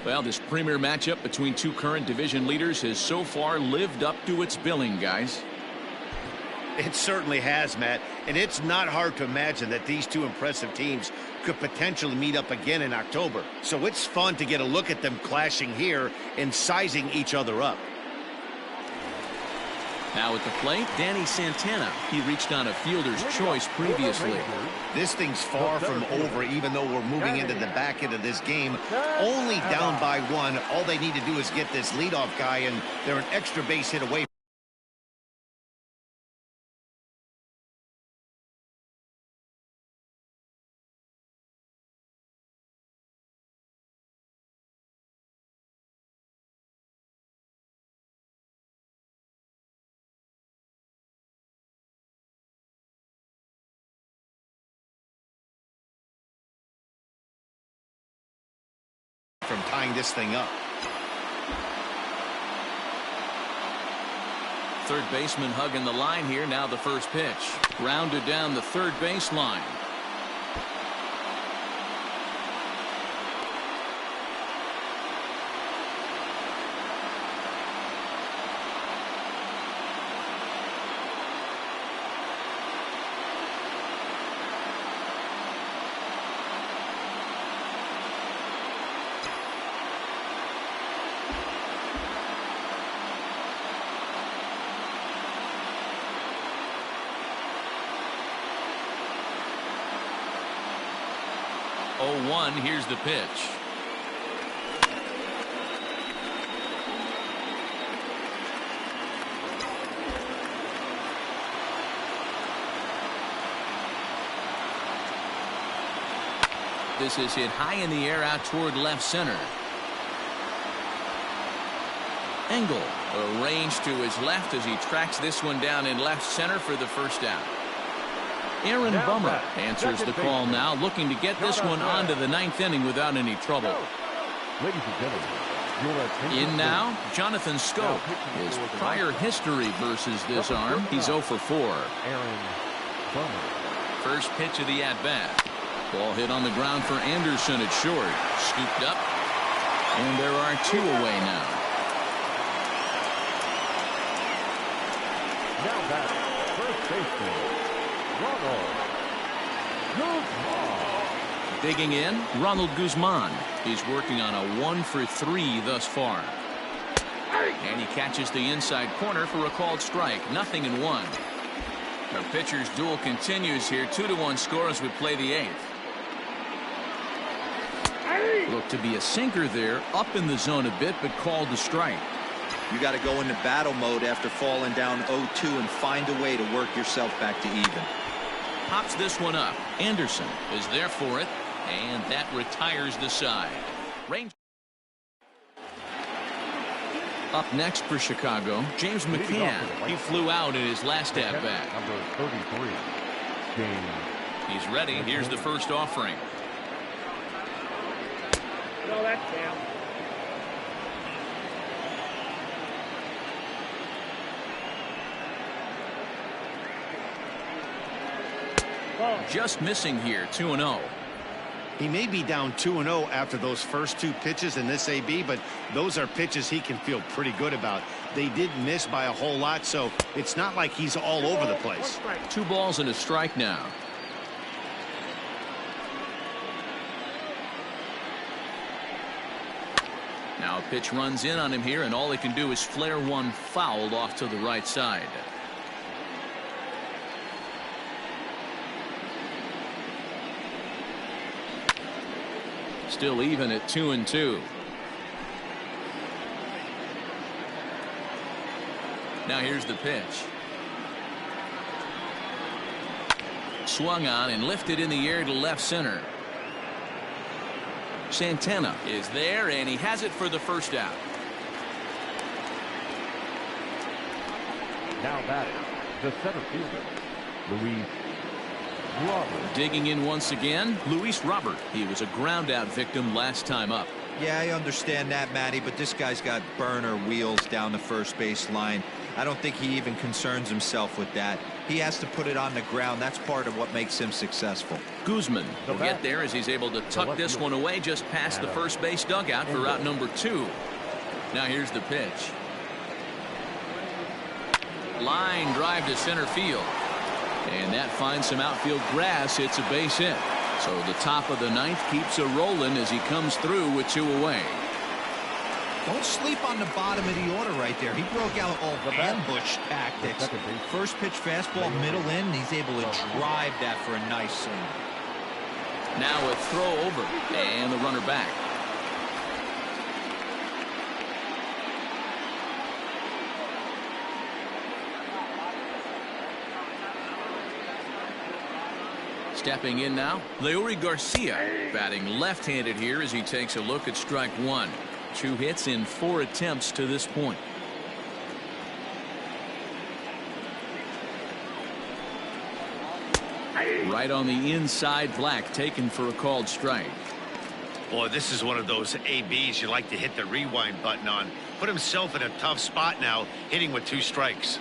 Well, this premier matchup between two current division leaders has so far lived up to its billing, guys. It certainly has, Matt, and it's not hard to imagine that these two impressive teams could potentially meet up again in October. So it's fun to get a look at them clashing here and sizing each other up. Now at the plate, Danny Santana. He reached on a fielder's choice previously. This thing's far from over, even though we're moving into the back end of this game. Only down by one. All they need to do is get this leadoff guy, and they're an extra base hit away. From tying this thing up. Third baseman hugging the line here. Now the first pitch. Grounded down the third base line. Oh, 1. Here's the pitch. This is hit high in the air out toward left center. Engel arranged to his left as he tracks this one down in left center for the first out. Aaron Bummer answers the call now, looking to get this one onto the ninth inning without any trouble. In now, Jonathan Scope. His prior history versus this arm, he's 0 for 4. First pitch of the at-bat. Ball hit on the ground for Anderson at short. Scooped up. And there are 2 away now. Now back, first baseman, Ronald Guzman. Digging in, Ronald Guzman. He's working on a 1 for 3 thus far. And he catches the inside corner for a called strike. 0-1. Our pitcher's duel continues here. 2-1 score as we play the 8th. Looked to be a sinker there, up in the zone a bit, but called the strike. You got to go into battle mode after falling down 0-2 and find a way to work yourself back to even. Pops this one up. Anderson is there for it, and that retires the side. Range. Up next for Chicago, James McCann. He flew out in his last at-bat. Number 33, James. He's ready. Here's the first offering. No, that's down. Just missing here, 2-0. He may be down 2-0 after those first 2 pitches in this AB, but those are pitches he can feel pretty good about. They did miss by a whole lot, so it's not like he's all over the place. 2 balls and a strike now. Now a pitch runs in on him here, and all he can do is flare one foul off to the right side. Still even at 2-2. Now here's the pitch. Swung on and lifted in the air to left center. Santana is there, and he has it for the first out. Now batting, the center fielder, Luis Robert. Digging in once again, Luis Robert. He was a ground out victim last time up. Yeah, I understand that, Matty, but this guy's got burner wheels down the first base line. I don't think he even concerns himself with that. He has to put it on the ground. That's part of what makes him successful. Guzman will get there as he's able to tuck this one away just past the first base dugout for out number 2. Now here's the pitch. Line drive to center field. And that finds some outfield grass. It's a base hit. So the top of the 9th keeps a rolling as he comes through with 2 away. Don't sleep on the bottom of the order right there. He broke out all ambush tactics. First pitch fastball, middle in. He's able to drive that for a nice swing. Now a throw over and the runner back. Stepping in now, Leury Garcia, batting left-handed here as he takes a look at strike 1. 2 hits in 4 attempts to this point. Right on the inside, Black taken for a called strike. Boy, this is one of those ABs you like to hit the rewind button on. Put himself in a tough spot now, hitting with 2 strikes.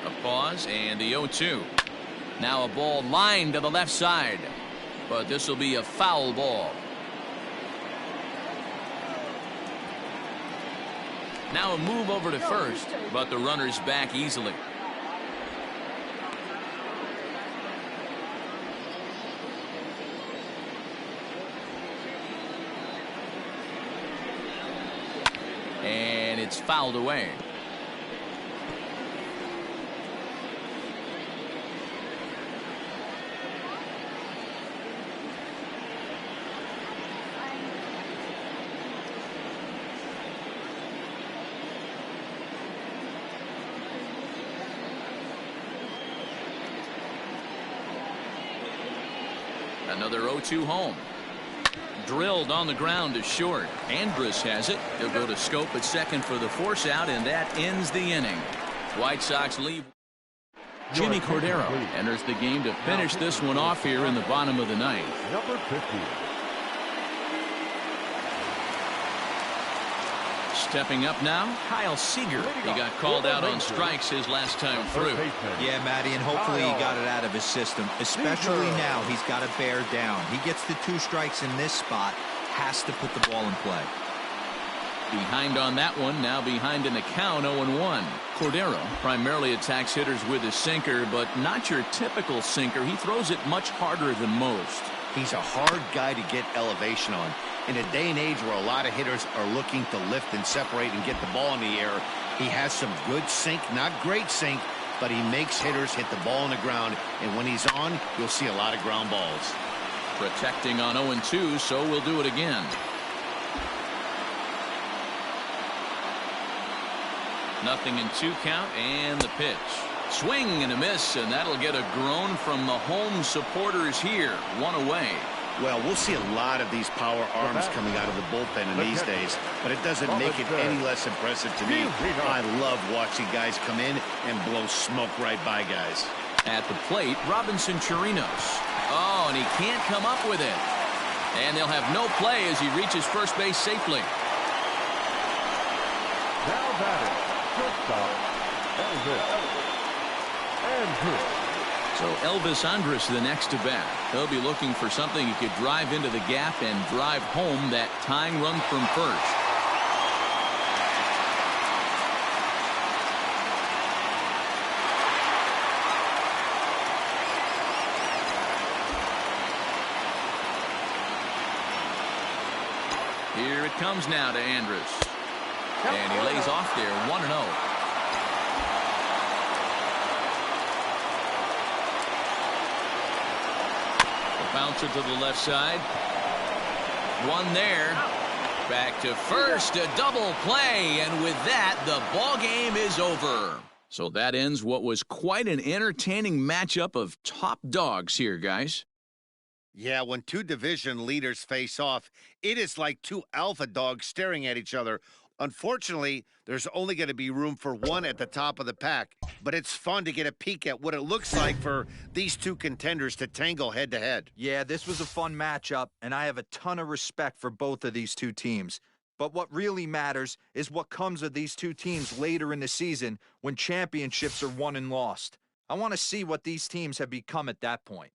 A pause and the 0-2. Now a ball lined to the left side, but this will be a foul ball. Now a move over to first, but the runner's back easily. And it's fouled away. Another 0-2 home. Drilled on the ground to short. Andrus has it. He'll go to Scope at second for the force out, and that ends the inning. White Sox leave. Jimmy Cordero enters the game to finish this one off here in the bottom of the 9th. Number 50. Stepping up now, Kyle Seager. He got called out on strikes his last time through. Yeah, Matty, and hopefully he got it out of his system. Especially now, he's got to bear down. He gets the 2 strikes in this spot, has to put the ball in play. Behind on that one, now behind in the count, 0-1. Cordero primarily attacks hitters with his sinker, but not your typical sinker. He throws it much harder than most. He's a hard guy to get elevation on. In a day and age where a lot of hitters are looking to lift and separate and get the ball in the air, he has some good sink, not great sink, but he makes hitters hit the ball on the ground, and when he's on, you'll see a lot of ground balls. Protecting on 0-2, so we'll do it again. Nothing in 2 count, and the pitch. Swing and a miss, and that'll get a groan from the home supporters here. 1 away. Well, we'll see a lot of these power arms coming out of the bullpen in these days, but it doesn't make it any less impressive to me. I love watching guys come in and blow smoke right by guys. At the plate, Robinson Chirinos. Oh, and he can't come up with it. And they'll have no play as he reaches first base safely. Now batting, shortstop, Elvis Andrus. So Elvis Andrus the next to bat. He'll be looking for something he could drive into the gap and drive home that tying run from first. Here it comes now to Andrus. And he lays off there 1-0. Bouncer to the left side. One there. Back to first, a double play, and with that, the ball game is over. So that ends what was quite an entertaining matchup of top dogs here, guys. Yeah, when 2 division leaders face off, it is like 2 alpha dogs staring at each other. Unfortunately, there's only going to be room for one at the top of the pack, but it's fun to get a peek at what it looks like for these two contenders to tangle head-to-head. Yeah, this was a fun matchup, and I have a ton of respect for both of these two teams. But what really matters is what comes of these two teams later in the season when championships are won and lost. I want to see what these teams have become at that point.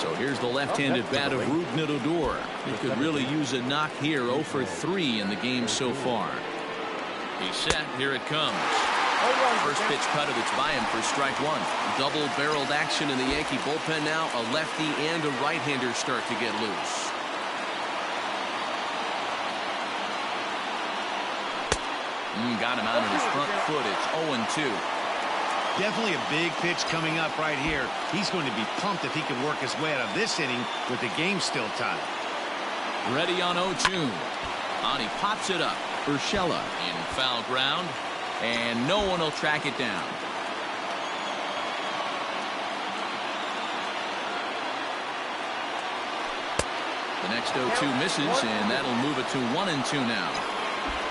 So here's the left-handed bat of Rougned Odor. He could really use a knock here. 0 for 3 in the game so far. He's set. Here it comes. First pitch cutter that's by him for strike one. Double-barreled action in the Yankee bullpen now. A lefty and a right-hander start to get loose. Got him out on his front foot. It's 0-2. Definitely a big pitch coming up right here. He's going to be pumped if he can work his way out of this inning with the game still tied. Ready on 0-2. On he pops it up. Urshela in foul ground. And no one will track it down. The next 0-2 misses, and that'll move it to 1-2 now.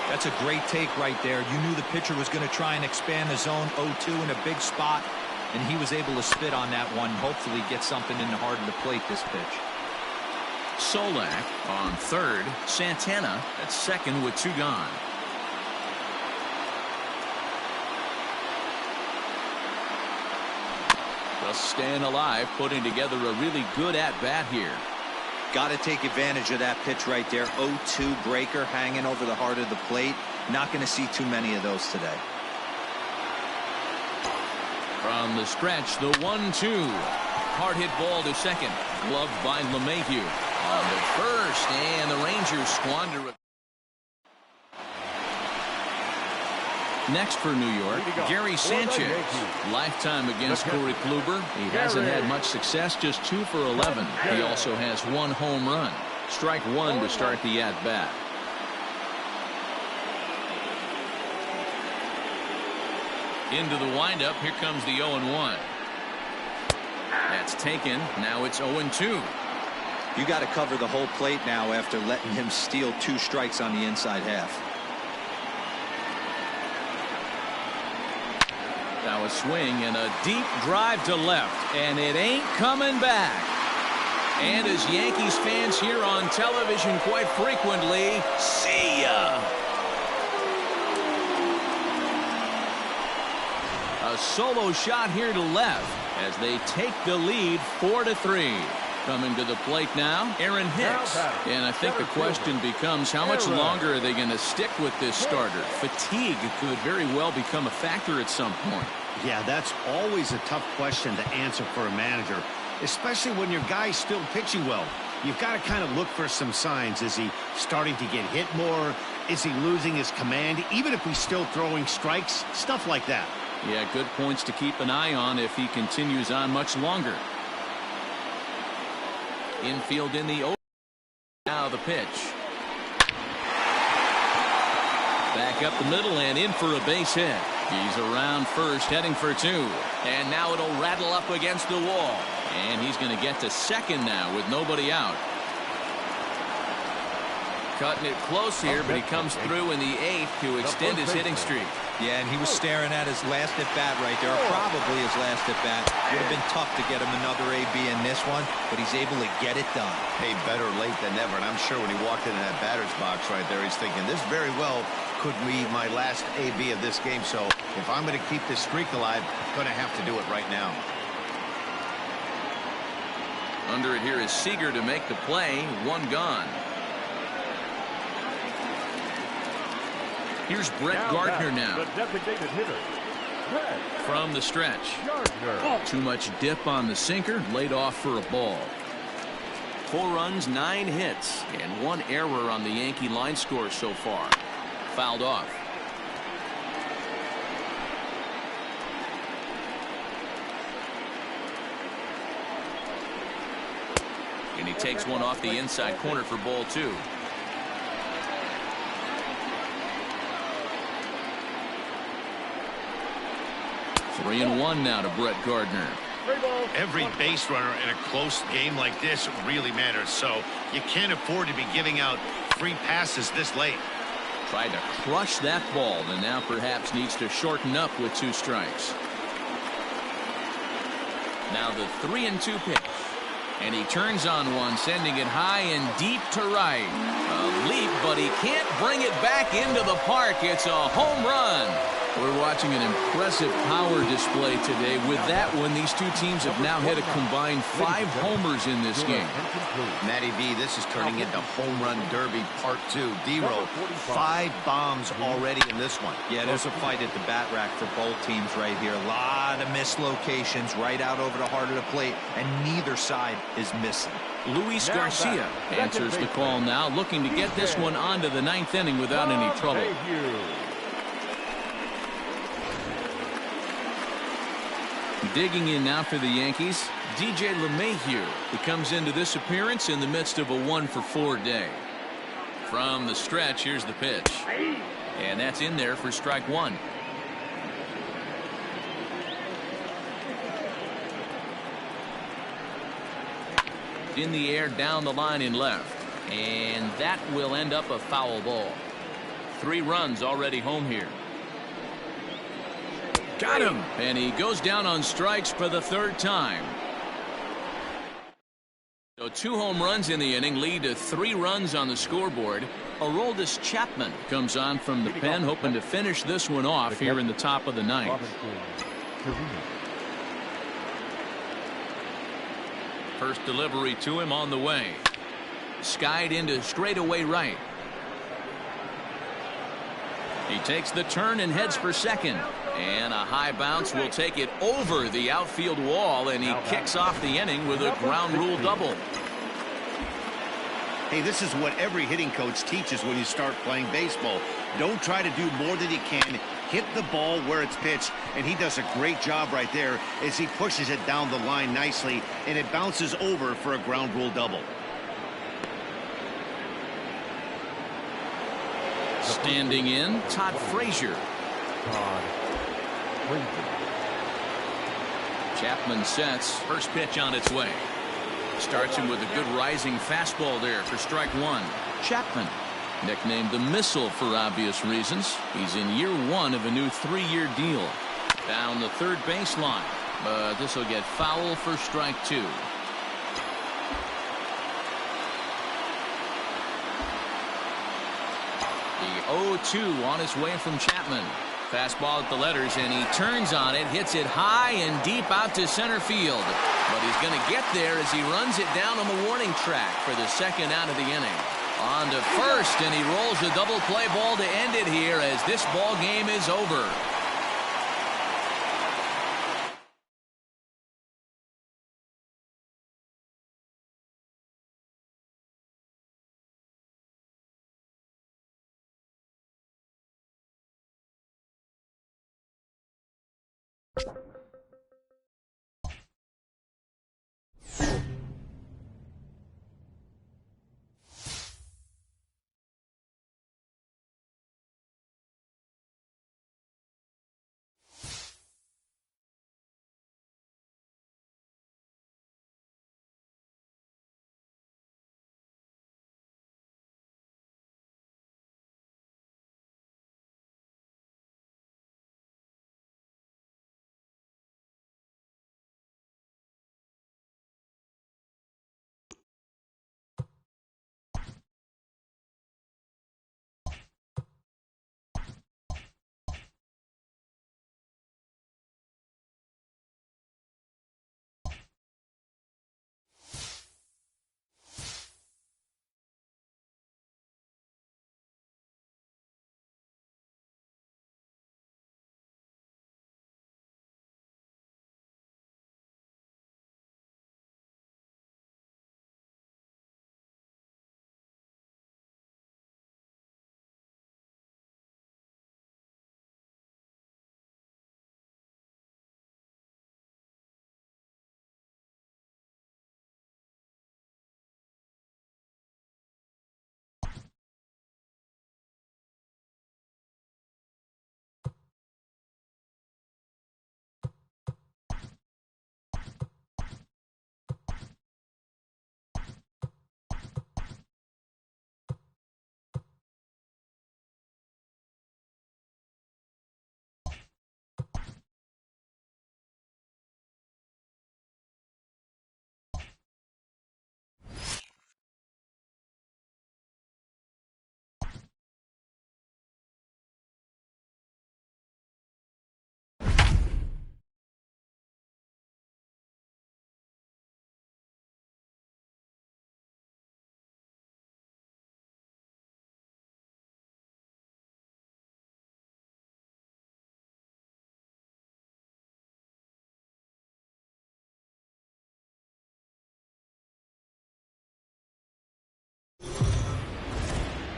That's a great take right there. You knew the pitcher was going to try and expand the zone 0-2 in a big spot. and he was able to spit on that one, hopefully get something in the heart of the plate this pitch. Solak on third. Santana at second with 2 gone. Just staying alive, putting together a really good at-bat here. Got to take advantage of that pitch right there. 0-2 breaker hanging over the heart of the plate. Not going to see too many of those today. From the stretch, the 1-2. Hard hit ball to second. Gloved by LeMahieu. On the first, and the Rangers squander it. Next for New York, Gary Sanchez. Lifetime against Corey Kluber. He hasn't had much success, just 2 for 11. He also has 1 home run. Strike 1 to start the at-bat. Into the windup, here comes the 0-1. That's taken. Now it's 0-2. You got to cover the whole plate now after letting him steal 2 strikes on the inside half. Now a swing and a deep drive to left, and it ain't coming back. And as Yankees fans hear on television quite frequently, see ya. A solo shot here to left as they take the lead 4-3. Coming to the plate now, Aaron Hicks. And I think the question becomes, how much longer are they going to stick with this starter? Fatigue could very well become a factor at some point. Yeah, that's always a tough question to answer for a manager, especially when your guy's still pitching well. You've got to kind of look for some signs. Is he starting to get hit more? Is he losing his command? Even if he's still throwing strikes, stuff like that. Yeah, good points to keep an eye on if he continues on much longer. Infield in the open. Now the pitch. Back up the middle and in for a base hit. He's around first, heading for 2. And now it'll rattle up against the wall. And he's going to get to second now with nobody out. Cutting it close here, but he comes through in the 8th to extend his hitting streak. Yeah, and he was staring at his last at-bat right there, or probably his last at-bat. Would have been tough to get him another AB in this one, but he's able to get it done. Hey, better late than never, and I'm sure when he walked into that batter's box right there, he's thinking, this very well could be my last AB of this game, so if I'm going to keep this streak alive, I'm going to have to do it right now. Under it here is Seager to make the play. 1 gone. Here's Brett Gardner now. The designated hitter, Brett from the stretch. Gardner. Too much dip on the sinker, laid off for a ball. 4 runs, 9 hits, and 1 error on the Yankee line score so far. Fouled off. And he takes one off the inside corner for ball 2. Three and 1 now to Brett Gardner. Every base runner in a close game like this really matters, so you can't afford to be giving out free passes this late. Tried to crush that ball, and now perhaps needs to shorten up with 2 strikes. Now the 3-2 pitch. And he turns on one, sending it high and deep to right. A leap, but he can't bring it back into the park. It's a home run. We're watching an impressive power display today. With that one, these two teams have now hit a combined 5 homers in this game. Matty V, this is turning into home run derby part 2. D-Row, 5 bombs already in this one. Yeah, there's a fight at the bat rack for both teams right here. A lot of missed locations right out over the heart of the plate, and neither side is missing. Luis Garcia answers the call now, looking to get this one onto the 9th inning without any trouble. Digging in now for the Yankees, DJ LeMahieu, who comes into this appearance in the midst of a 1-for-4 day. From the stretch, here's the pitch. And that's in there for strike 1. In the air, down the line in left. And that will end up a foul ball. 3 runs already home here. Got him. And he goes down on strikes for the third time. So 2 home runs in the inning lead to 3 runs on the scoreboard. Aroldis Chapman comes on from the pen, hoping to finish this one off here in the top of the 9th. First delivery to him on the way. Skied into straightaway right. He takes the turn and heads for second. And a high bounce will take it over the outfield wall, and he kicks off the inning with a ground rule double. Hey, this is what every hitting coach teaches when you start playing baseball. Don't try to do more than you can. Hit the ball where it's pitched, and he does a great job right there as he pushes it down the line nicely, and it bounces over for a ground rule double. Standing in, Todd Frazier. Chapman sets. First pitch on its way. Starts him with a good rising fastball there for strike 1. Chapman, nicknamed the Missile for obvious reasons. He's in year 1 of a new 3-year deal. Down the third baseline, but this will get foul for strike 2. The 0-2 on his way from Chapman. Fastball at the letters, and he turns on it, hits it high and deep out to center field. But he's going to get there as he runs it down on the warning track for the second out of the inning. On to first, and he rolls a double play ball to end it here as this ball game is over.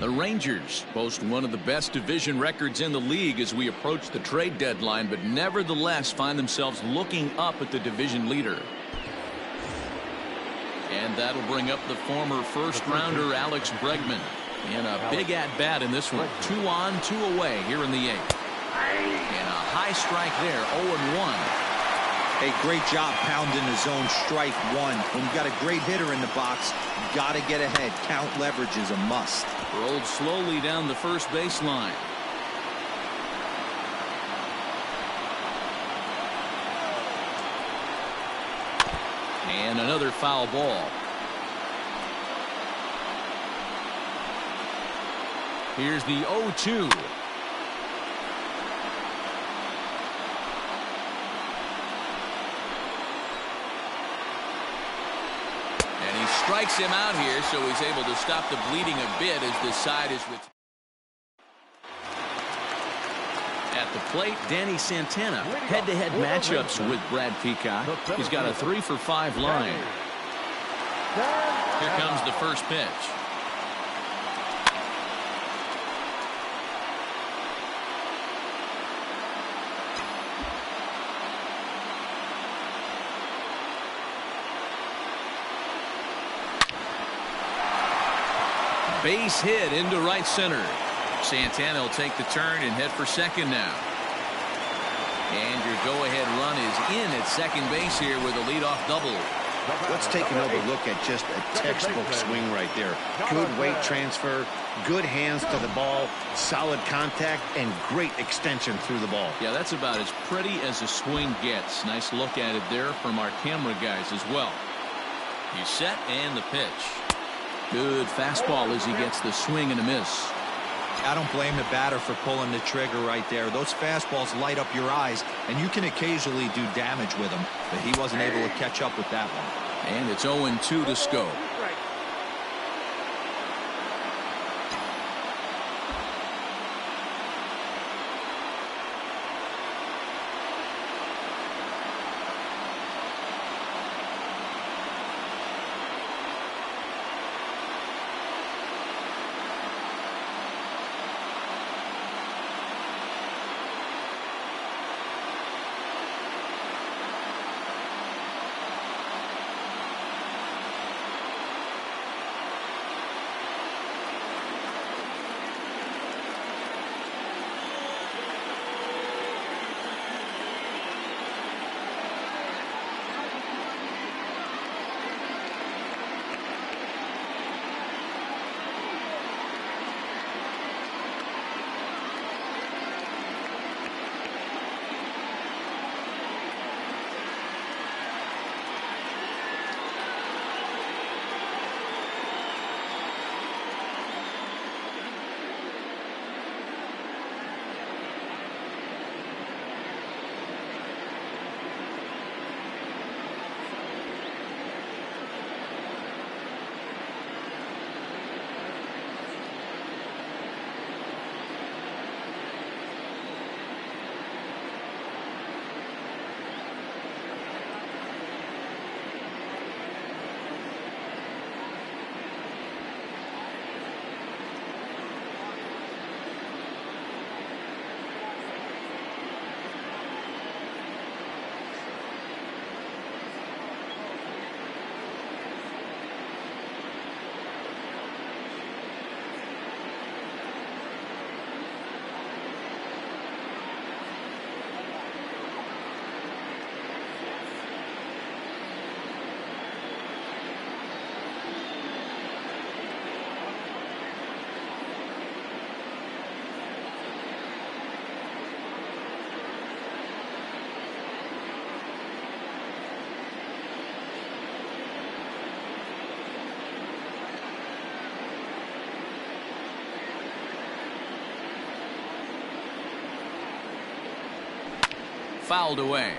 The Rangers boast one of the best division records in the league as we approach the trade deadline, but nevertheless find themselves looking up at the division leader. And that'll bring up the former first-rounder Alex Bregman in a big at-bat in this one. 2 on, 2 away here in the 8th. And a high strike there, 0-1. Hey, great job pounding the zone. Strike 1. When you've got a great hitter in the box, you got to get ahead. Count leverage is a must. Rolled slowly down the first baseline. And another foul ball. Here's the 0-2. And he strikes him out here, so he's able to stop the bleeding a bit as the side is with. At the plate, Danny Santana. Head-to-head matchups with Brad Peacock. He's got a 3-for-5 line. Here comes the first pitch. Base hit into right center. Santana will take the turn and head for second now. And your go-ahead run is in at second base here with a leadoff double. Let's take another look at just a textbook swing right there. Good weight transfer, good hands to the ball, solid contact, and great extension through the ball. Yeah, that's about as pretty as a swing gets. Nice look at it there from our camera guys as well. He's set and the pitch. Good fastball as he gets the swing and a miss. I don't blame the batter for pulling the trigger right there. Those fastballs light up your eyes, and you can occasionally do damage with them, but he wasn't able to catch up with that one. And it's 0-2 to Scope. Fouled away.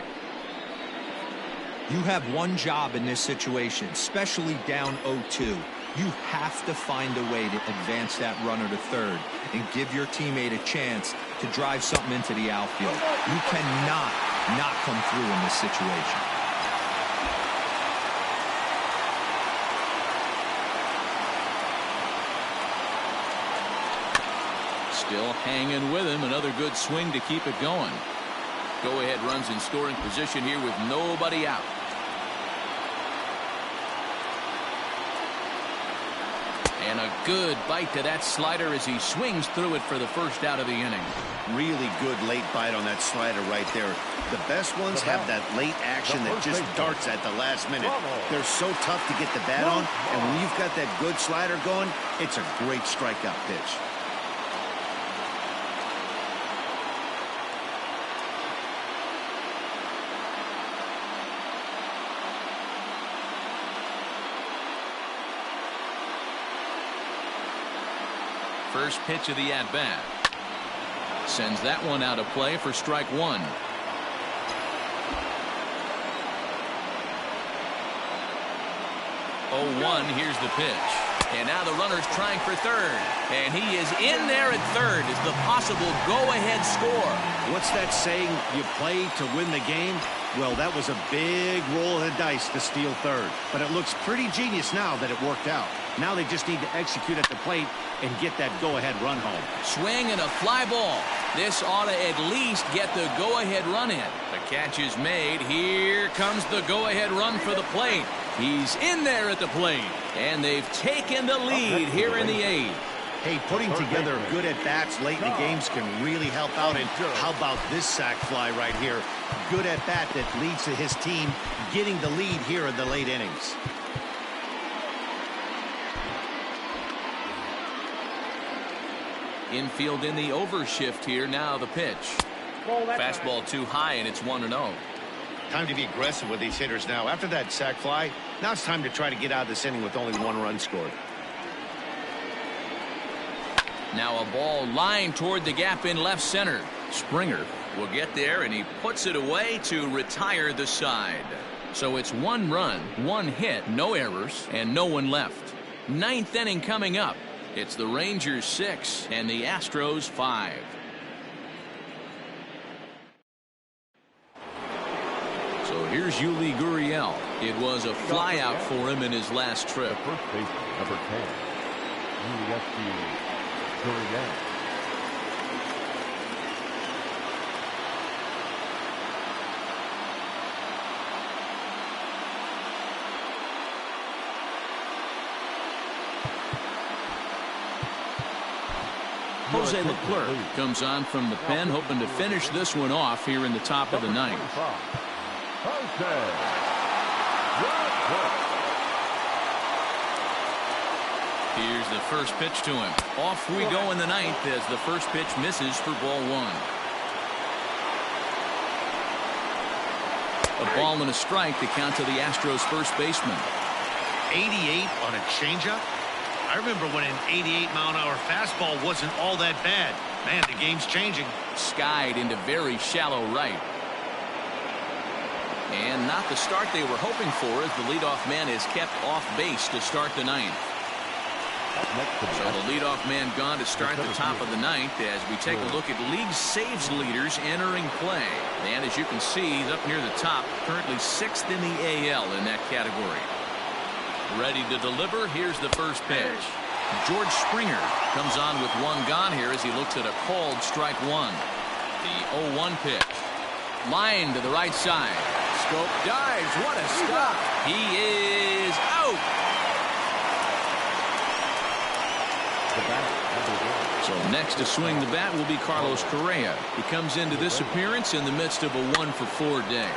You have one job in this situation, especially down 0-2. You have to find a way to advance that runner to third and give your teammate a chance to drive something into the outfield. You cannot not come through in this situation. Still hanging with him. Another good swing to keep it going. Go-ahead runs in scoring position here with nobody out. And a good bite to that slider as he swings through it for the first out of the inning. Really good late bite on that slider right there. The best ones have that late action that just darts at the last minute. They're so tough to get the bat on, and when you've got that good slider going, it's a great strikeout pitch. First pitch of the at-bat. Sends that one out of play for strike one. 0-1, here's the pitch. And now the runner's trying for third. And he is in there at third as the possible go-ahead score. What's that saying? You play to win the game? Well, that was a big roll of the dice to steal third. But it looks pretty genius now that it worked out. Now they just need to execute at the plate and get that go-ahead run home. Swing and a fly ball. This ought to at least get the go-ahead run in. The catch is made. Here comes the go-ahead run for the plate. He's in there at the plate. And they've taken the lead here in the eighth. Hey, putting together good at-bats late in the games can really help out. And how about this sac fly right here? Good at-bat that leads to his team getting the lead here in the late innings. Infield in the overshift here. Now the pitch. Fastball too high, and it's 1-0. Time to be aggressive with these hitters now. After that sac fly, now it's time to try to get out of this inning with only one run scored. Now a ball lined toward the gap in left center. Springer will get there, and he puts it away to retire the side. So it's 1 run, 1 hit, no errors, and no one left. Ninth inning coming up. It's the Rangers 6 and the Astros 5. So here's Yuli Gurriel. It was a flyout for him in his last trip. First baseman, number 10. Gurriel. Jose Leclerc comes on from the pen, hoping to finish this one off here in the top of the ninth. Here's the first pitch to him. Off we go in the ninth as the first pitch misses for ball one. A ball and a strike to count to the Astros first baseman. 88 on a changeup? I remember when an 88-mile-an-hour fastball wasn't all that bad. Man, the game's changing. Skied into very shallow right. And not the start they were hoping for as the leadoff man is kept off base to start the ninth. So the leadoff man gone to start the top of the ninth as we take a look at league saves leaders entering play. And as you can see, he's up near the top, currently 6th in the AL in that category. Ready to deliver. Here's the first pitch. George Springer comes on with 1 gone here as he looks at a called strike 1. The 0-1 pitch. Line to the right side. Scope dives. What a stop. He is out. So next to swing the bat will be Carlos Correa. He comes into this appearance in the midst of a 1-for-4 day.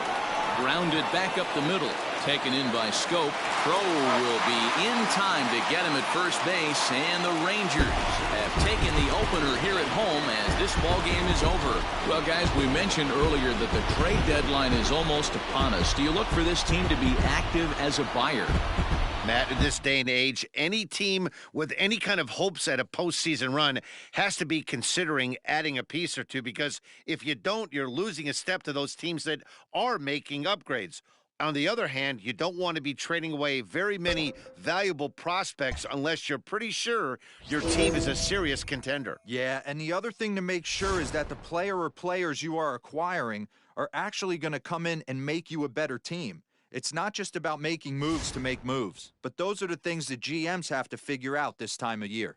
Grounded back up the middle. Taken in by Scope. Throw will be in time to get him at first base, and the Rangers have taken the opener here at home as this ball game is over. Well, guys, we mentioned earlier that the trade deadline is almost upon us. Do you look for this team to be active as a buyer? Matt, in this day and age, any team with any kind of hopes at a postseason run has to be considering adding a piece or two, because if you don't, you're losing a step to those teams that are making upgrades. On the other hand, you don't want to be trading away very many valuable prospects unless you're pretty sure your team is a serious contender. Yeah, and the other thing to make sure is that the player or players you are acquiring are actually going to come in and make you a better team. It's not just about making moves to make moves, but those are the things that GMs have to figure out this time of year.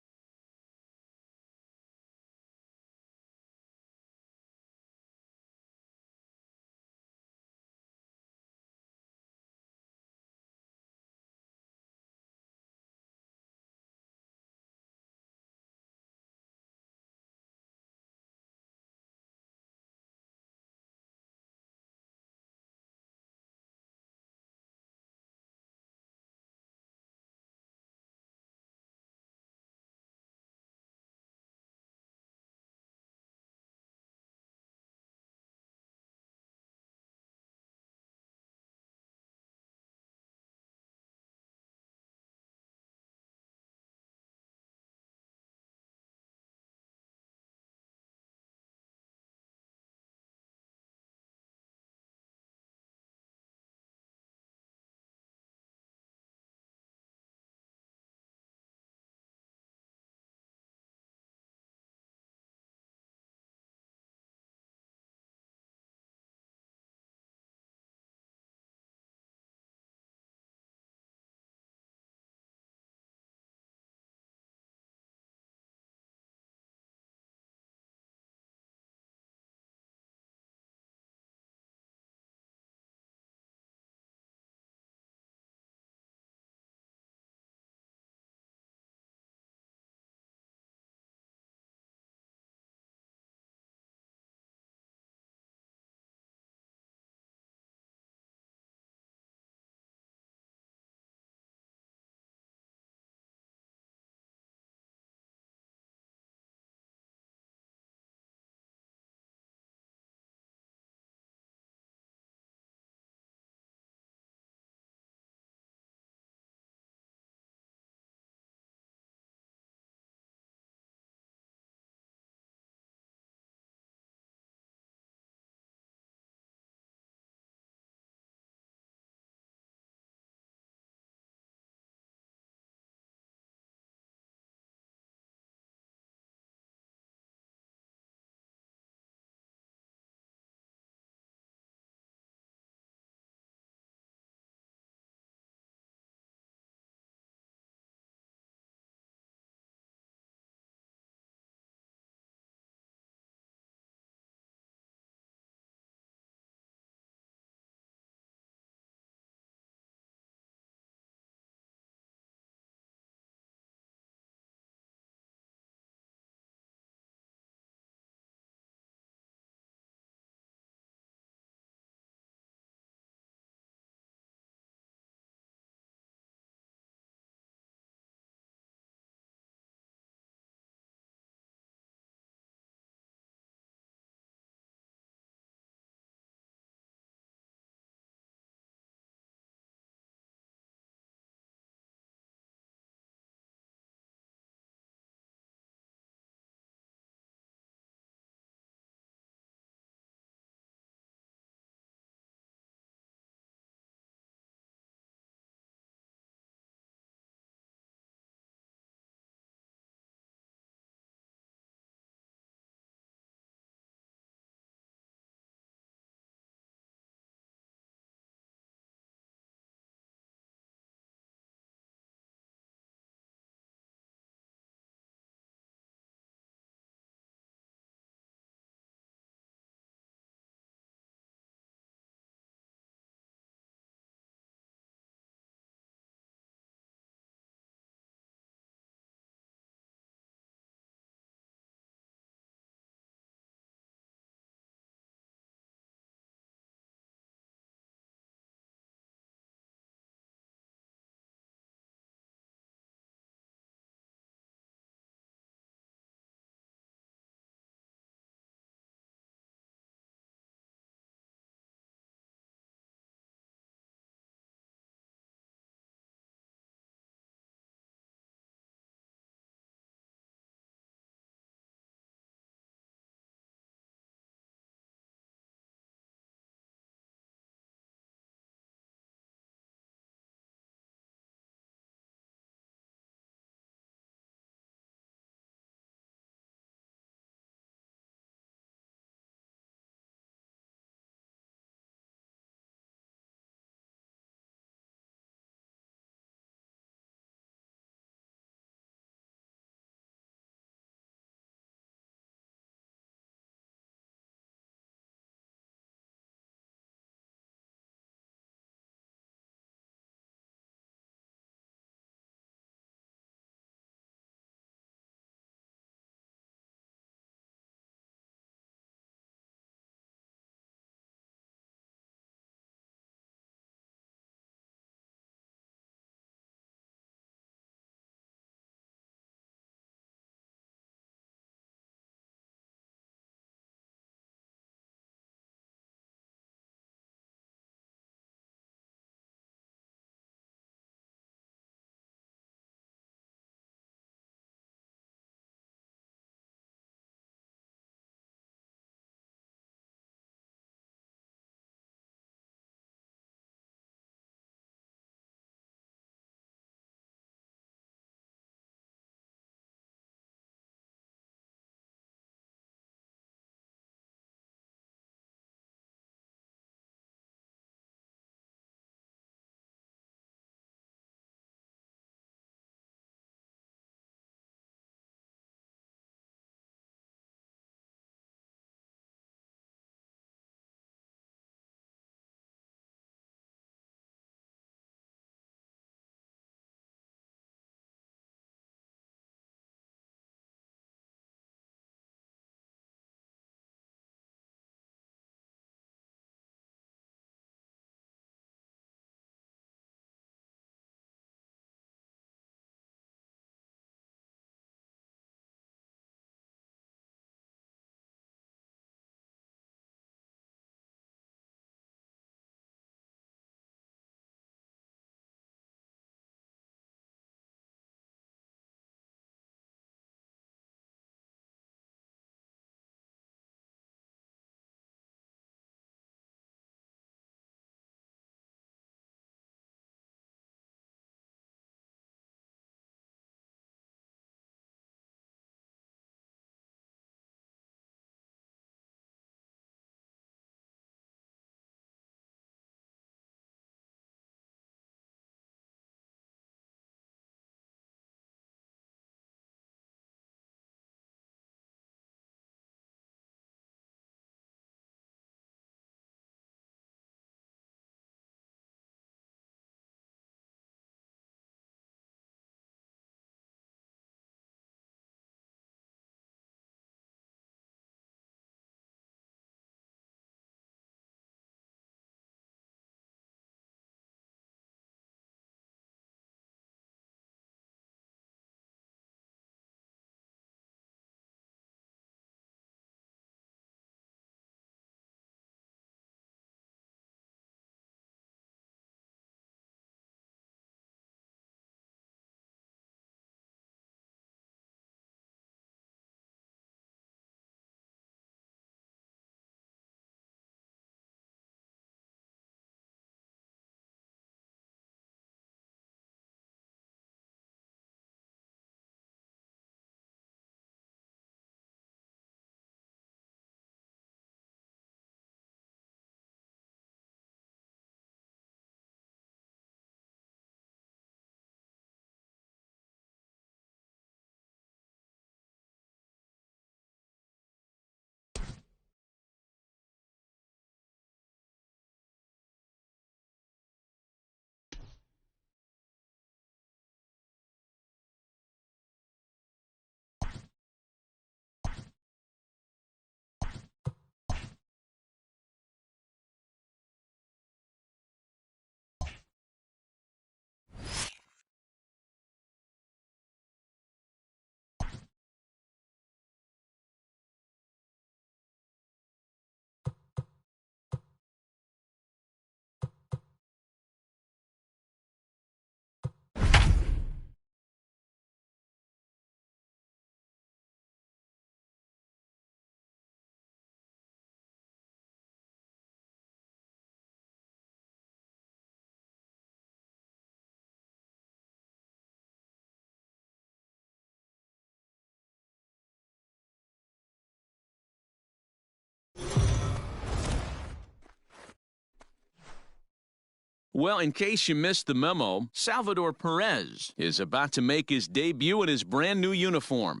Well, in case you missed the memo, Salvador Perez is about to make his debut in his brand new uniform.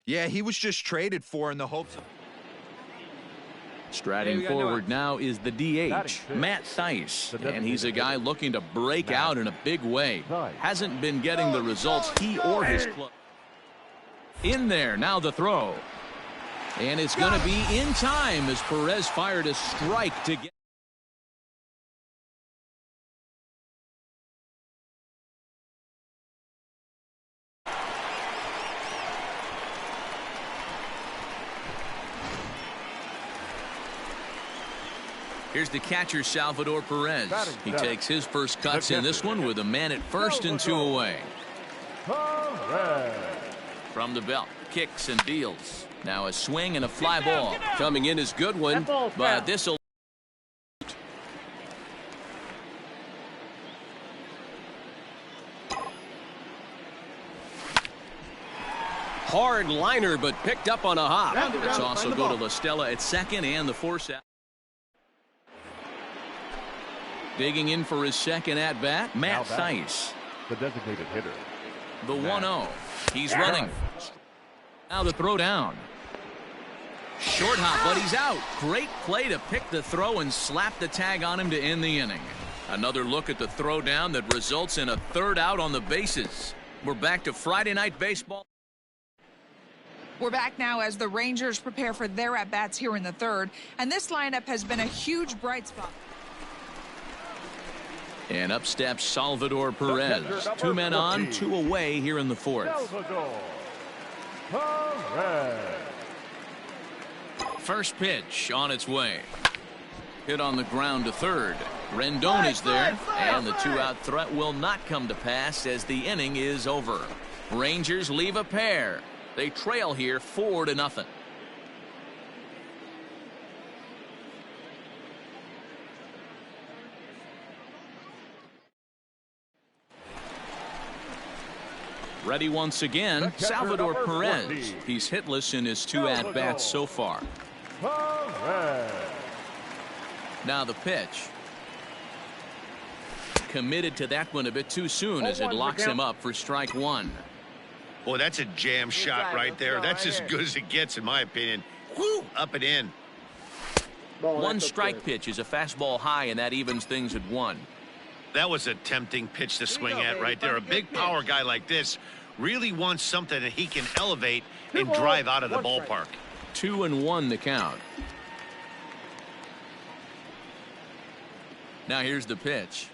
Yeah, he was just traded for in the hopes of... Striding forward now is the DH, Matt Thaiss, and he's a guy looking to break out in a big way. Hasn't been getting the results he or his club. In there, now the throw. And it's going to be in time as Perez fired a strike to get... Here's the catcher, Salvador Perez. He takes his first cuts in this one with a man at first and 2 away. From the belt, kicks and deals. Now a swing and a fly ball. Coming in is good one, but this'll... Hard liner, but picked up on a hop. Let's also go to La Stella at second and the force out. Digging in for his second at-bat, Matt Thaiss. The designated hitter. The 1-0. He's running. Now the throw down. Short hop, but he's out. Great play to pick the throw and slap the tag on him to end the inning. Another look at the throw down that results in a third out on the bases. We're back to Friday Night Baseball. We're back now as the Rangers prepare for their at-bats here in the third, and this lineup has been a huge bright spot. And up steps Salvador Perez. 2 men on, 2 away here in the fourth. First pitch on its way. Hit on the ground to third. Rendon is there, and the 2-out threat will not come to pass as the inning is over. Rangers leave a pair. They trail here 4-0. Ready once again, Salvador Perez. He's hitless in his 2 at-bats so far. Now the pitch. Committed to that one a bit too soon as it locks him up for strike 1. Boy, that's a jam shot right there. That's as good as it gets, in my opinion. Woo! Up and in. 1 strike pitch is a fastball high, and that evens things at 1. That was a tempting pitch to swing at right there. A big power guy like this really wants something that he can elevate and drive out of the ballpark. 2-1 the count. Now here's the pitch.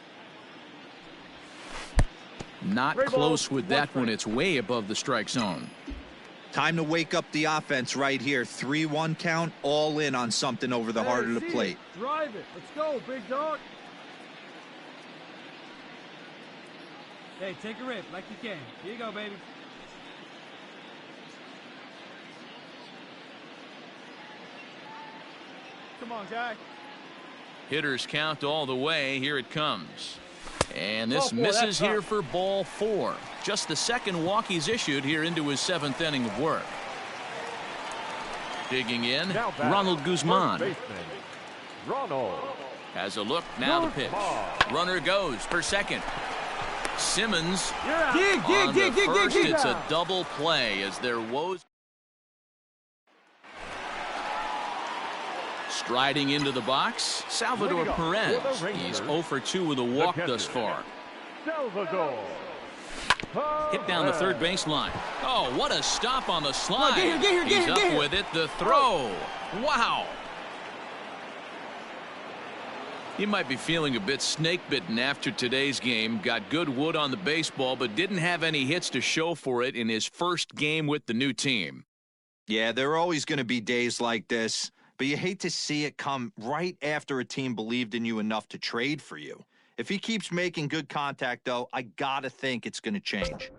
Not close with that one. It's way above the strike zone. Time to wake up the offense right here. 3-1 count, all in on something over the heart of the plate. Drive it. Let's go, big dog. Hey, take a rip like you can. Here you go, baby. Come on, guy. Hitters count all the way. Here it comes. And this misses here for ball 4. Just the second walk he's issued here into his 7th inning of work. Digging in, Ronald Guzman. Ronald has a look. Now the pitch. Runner goes for second. Simmons on the first. It's a double play as there was. Striding into the box, Salvador Perez. He's 0 for 2 with a walk thus far. Hit down the third baseline. Oh, what a stop on the slide. He's up with it. The throw. Wow. He might be feeling a bit snake-bitten after today's game. Got good wood on the baseball, but didn't have any hits to show for it in his first game with the new team. Yeah, there are always going to be days like this, but you hate to see it come right after a team believed in you enough to trade for you. If he keeps making good contact, though, I gotta think it's going to change.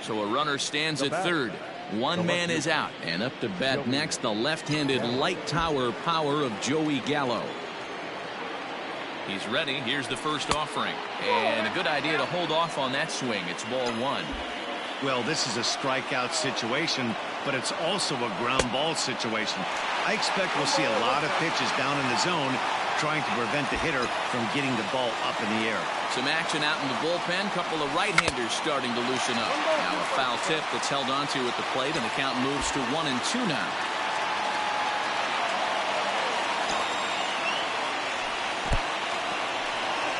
So a runner stands at third. One man is out, and up to bat next, the left-handed light tower power of Joey Gallo. He's ready. Here's the first offering, and a good idea to hold off on that swing. It's ball one. Well, this is a strikeout situation, but it's also a ground ball situation. I expect we'll see a lot of pitches down in the zone trying to prevent the hitter from getting the ball up in the air. Some action out in the bullpen. Couple of right-handers starting to loosen up. Now a foul tip that's held onto at the plate, and the count moves to 1-2 now.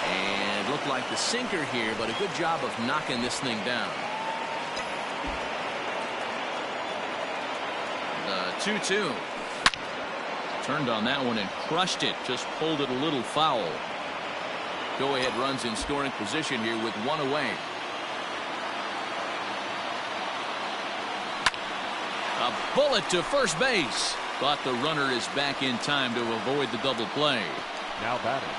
And looked like the sinker here, but a good job of knocking this thing down. The 2-2. Turned on that one and crushed it. Just pulled it a little foul. Go-ahead runs in scoring position here with one away. A bullet to first base. But the runner is back in time to avoid the double play. Now batting.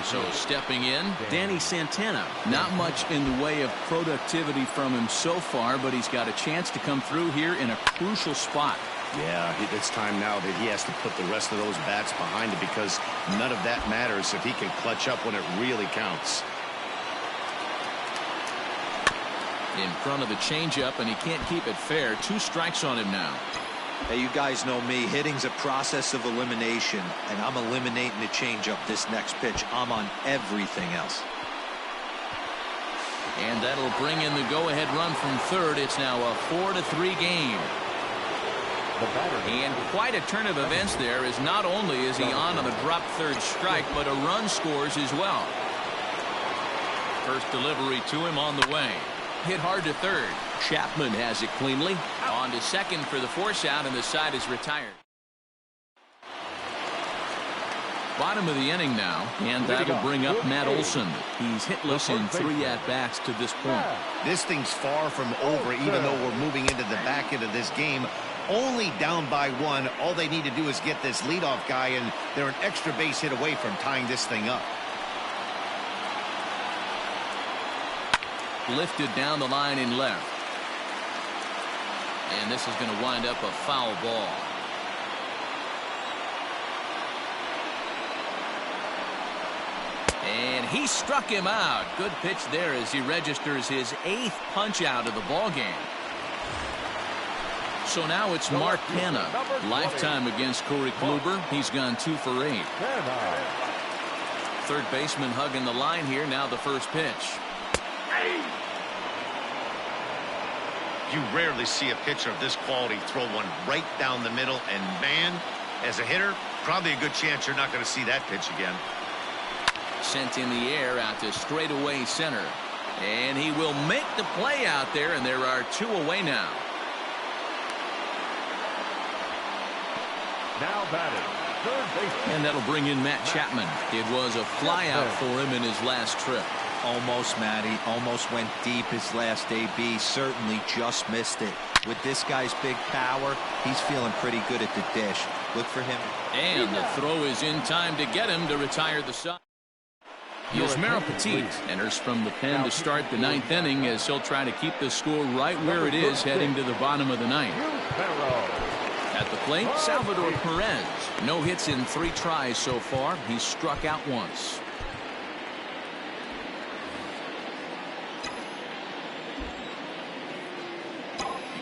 So stepping in, Danny Santana. Not much in the way of productivity from him so far, but he's got a chance to come through here in a crucial spot. Yeah, it's time now that he has to put the rest of those bats behind it, because none of that matters if he can clutch up when it really counts. In front of the changeup, and he can't keep it fair. 2 strikes on him now. Hey, you guys know me. Hitting's a process of elimination, and I'm eliminating the changeup this next pitch. I'm on everything else. And that'll bring in the go-ahead run from third. It's now a 4-3 game. And quite a turn of events there, as not only is he on the drop third strike, but a run scores as well. First delivery to him on the way. Hit hard to third. Chapman has it cleanly. On to second for the force out, and the side is retired. Bottom of the inning now, and that'll bring up Matt Olson. He's hitless in 3 at-bats to this point. This thing's far from over, even though we're moving into the back end of this game. Only down by 1. All they need to do is get this leadoff guy, and they're an extra base hit away from tying this thing up. Lifted down the line in left. And this is going to wind up a foul ball. And he struck him out. Good pitch there as he registers his 8th punch out of the ball game. So now it's Mark Canha. Lifetime against Corey Kluber. He's gone 2 for 8. Third baseman hugging the line here. Now the first pitch. You rarely see a pitcher of this quality throw one right down the middle, and man, as a hitter, probably a good chance you're not going to see that pitch again. Sent in the air out to straightaway center, and he will make the play out there, and there are 2 away now. Now batting, third base. And that'll bring in Matt Chapman. It was a flyout for him in his last trip. Almost, Matty. Almost went deep his last AB. Certainly just missed it. With this guy's big power, he's feeling pretty good at the dish. Look for him. And the throw is in time to get him to retire the side. Yusmeiro Petit enters from the pen to start the 9th inning, as he'll try to keep the score right where it is heading to the bottom of the 9th. At the plate, Salvador Perez. No hits in 3 tries so far. He's struck out once.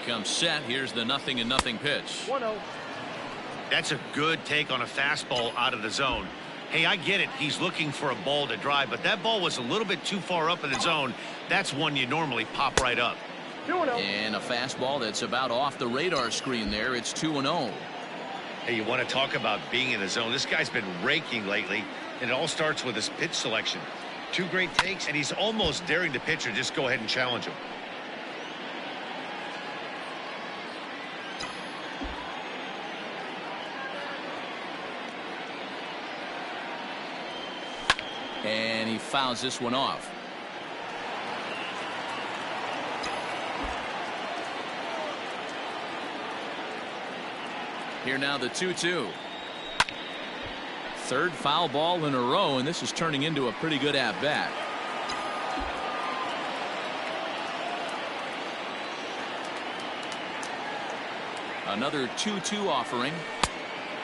Comes set. Here's the 0-0 pitch. 1-0. That's a good take on a fastball out of the zone. Hey, I get it. He's looking for a ball to drive, but that ball was a little bit too far up in the zone. That's one you normally pop right up. 2-0. And a fastball that's about off the radar screen there. It's 2-0. Hey, you want to talk about being in the zone? This guy's been raking lately, and it all starts with his pitch selection. 2 great takes, and he's almost daring the pitcher just go ahead and challenge him. And he fouls this one off. Here now the 2-2. Third foul ball in a row, and this is turning into a pretty good at-bat. Another 2-2 offering.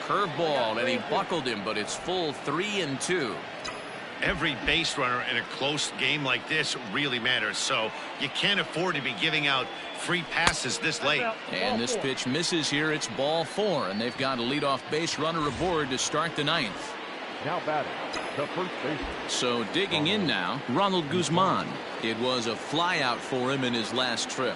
Curveball, and he buckled him, but it's full 3-2. Every base runner in a close game like this really matters, so you can't afford to be giving out free passes this late. And this pitch misses here. It's ball 4, and they've got a leadoff base runner aboard to start the 9th. Now batting, the first baseman. So digging in now, Ronald Guzman. It was a flyout for him in his last trip.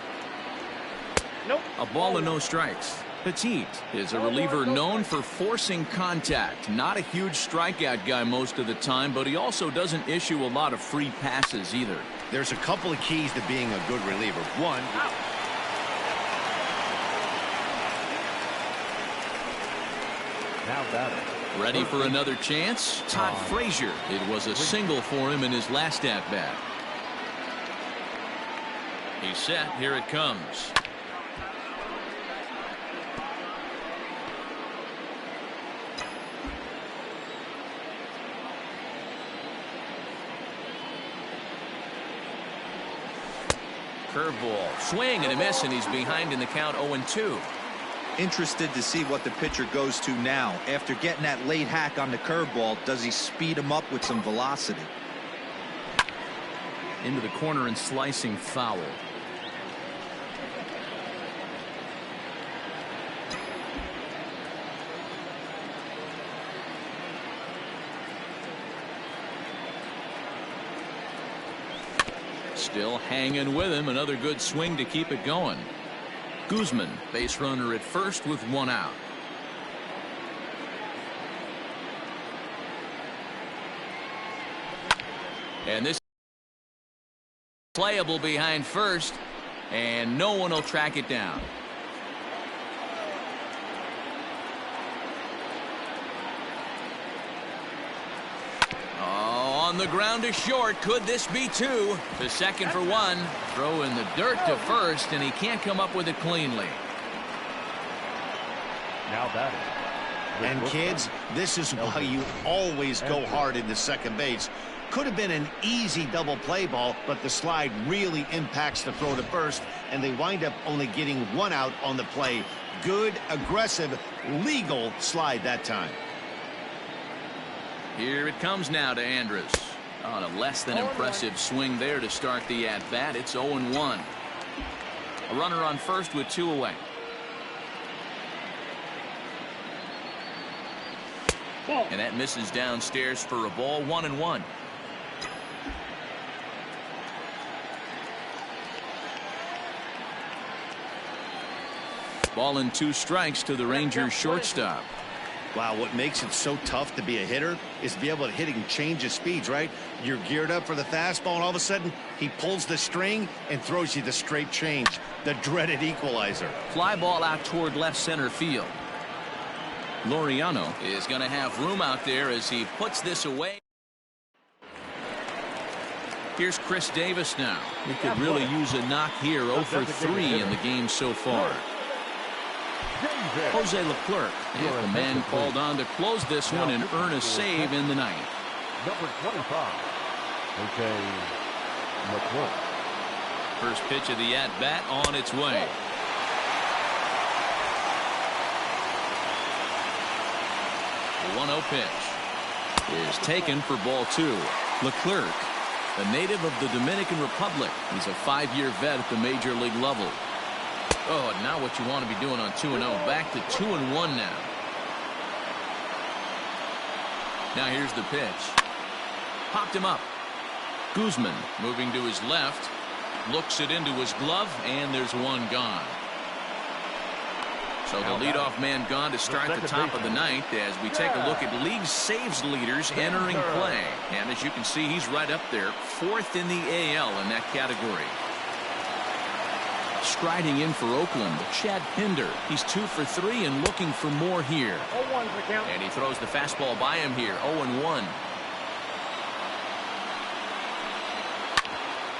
A ball and no strikes. Petit is a reliever known for forcing contact. Not a huge strikeout guy most of the time, but he also doesn't issue a lot of free passes either. There's a couple of keys to being a good reliever. One, Now batting. Ready for another chance? Todd Frazier. It was a single for him in his last at-bat. He's set. Here it comes. Curveball. Swing and a miss, and he's behind in the count 0-2. Interested to see what the pitcher goes to now. After getting that late hack on the curveball, does he speed him up with some velocity? Into the corner and slicing foul. Still hanging with him. Another good swing to keep it going. Guzman, base runner at first with 1 out. And this playable behind first, and no one will track it down. On the ground to short. Could this be 2? To second for 1. Throw in the dirt to first, and he can't come up with it cleanly. Now batting. and kids, this is why you always go hard into second base. Could have been an easy double play ball, but the slide really impacts the throw to first, and they wind up only getting 1 out on the play. Good, aggressive, legal slide that time. Here it comes now to Andrus. On a less than impressive swing there to start the at-bat. It's 0-1. A runner on first with 2 away. And that misses downstairs for a ball. 1-1. Ball and 2 strikes to the Rangers shortstop. Wow, what makes it so tough to be a hitter is to be able to hit and change his speeds, right? You're geared up for the fastball, and all of a sudden, he pulls the string and throws you the straight change, the dreaded equalizer. Fly ball out toward left center field. Laureano is going to have room out there as he puts this away. Here's Chris Davis now. He could really use a knock here. 0 for 3 in the game so far. Jose Leclerc, the man called on to close this one and earn a save in the ninth. Number 25, Jose Leclerc. First pitch of the at-bat on its way. The 1-0 pitch is taken for ball 2. Leclerc, a native of the Dominican Republic. He's a 5-year vet at the major league level. Oh, now what you want to be doing on 2-0. Back to 2-1 now. Now here's the pitch. Popped him up. Guzman moving to his left. Looks it into his glove, and there's one gone. So the leadoff man gone to start the top of the ninth as we take a look at league saves leaders entering play. And as you can see, he's right up there, 4th in the AL in that category. Striding in for Oakland, Chad Pinder. He's 2 for 3 and looking for more here. And he throws the fastball by him here. 0-1.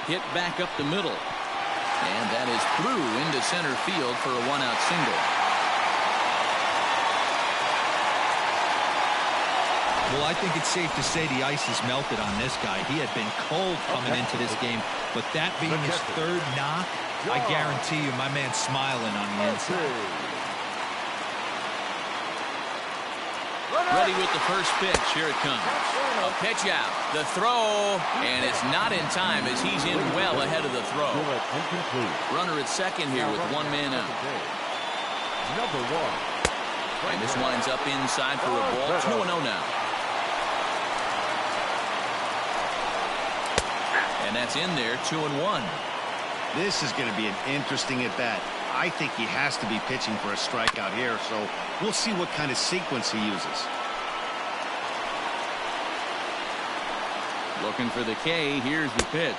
Hit back up the middle. And that is through into center field for a 1-out single. Well, I think it's safe to say the ice has melted on this guy. He had been cold coming into this game, but that being his 3rd knock, I guarantee you my man's smiling on the inside. Ready with the first pitch. Here it comes. A pitch out. The throw. And it's not in time as he's in well ahead of the throw. Runner at second here with one man out. Number 1. And this winds up inside for a ball. 2-0 now. And that's in there. 2-1. This is going to be an interesting at bat. I think he has to be pitching for a strikeout here, so we'll see what kind of sequence he uses. Looking for the K. Here's the pitch.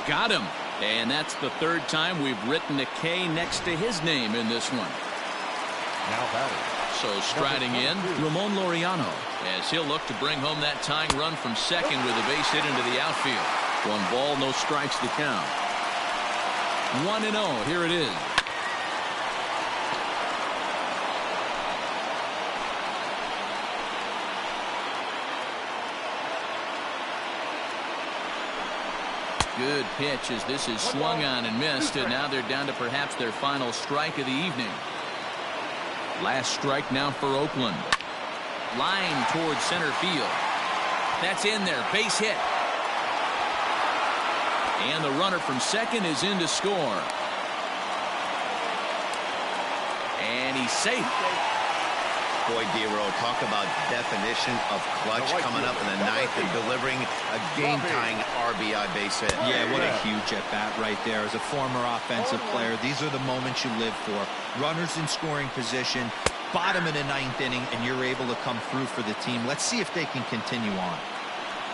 Got him. And that's the third time we've written a K next to his name in this one. Now batting. So striding in, Ramon Laureano, as he'll look to bring home that tying run from second with a base hit into the outfield. 1 ball, no strikes to count. 1-0. Here it is. Good pitch as this is swung on and missed, and now they're down to perhaps their final strike of the evening. Last strike now for Oakland. Line towards center field. That's in there. Base hit. And the runner from second is in to score. And he's safe. Boy, D-Row, talk about definition of clutch coming up in the 9th and delivering a game-tying RBI base hit. Yeah, what a huge at-bat right there. As a former offensive player, these are the moments you live for. Runners in scoring position, bottom of the 9th inning, and you're able to come through for the team. Let's see if they can continue on.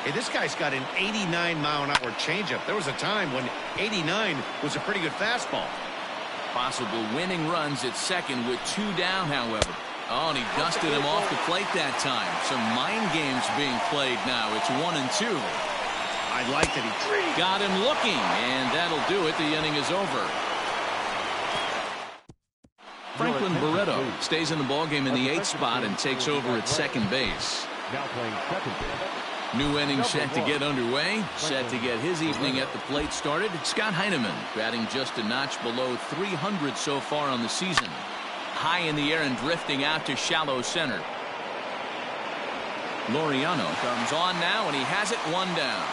Hey, this guy's got an 89-mile-an-hour changeup. There was a time when 89 was a pretty good fastball. Possible winning runs at second with 2 down, however. Oh, and he dusted him off the plate that time. Some mind games being played now. It's 1-2. I like that he got him looking, and that'll do it. The inning is over. Franklin Barreto stays in the ballgame in the 8th spot and takes over at second base. Now playing second base. New inning set to get underway. Set to get his evening at the plate started. Scott Heineman batting just a notch below 300 so far on the season. High in the air and drifting out to shallow center. Laureano comes on now, and he has it 1 down.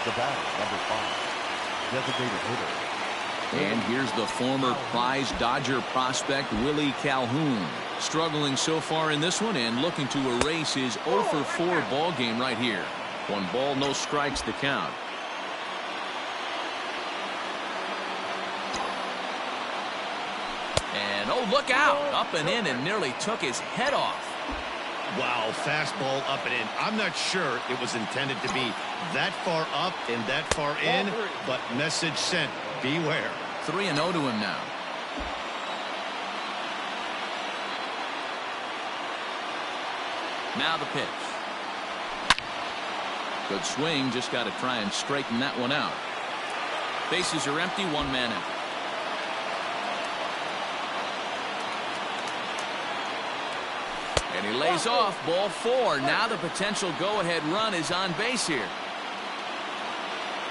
The batter, number 5, designated hitter. And here's the former prize Dodger prospect Willie Calhoun. Struggling so far in this one and looking to erase his 0-for-4 ball game right here. 1 ball, no strikes to count. And oh, look out. Up and in and nearly took his head off. Wow, fastball up and in. I'm not sure it was intended to be that far up and that far in, but message sent. Beware. 3-0 to him now. Now the pitch. Good swing. Just got to try and straighten that one out. Bases are empty. 1 man out. And he lays off. Ball 4. Now the potential go-ahead run is on base here.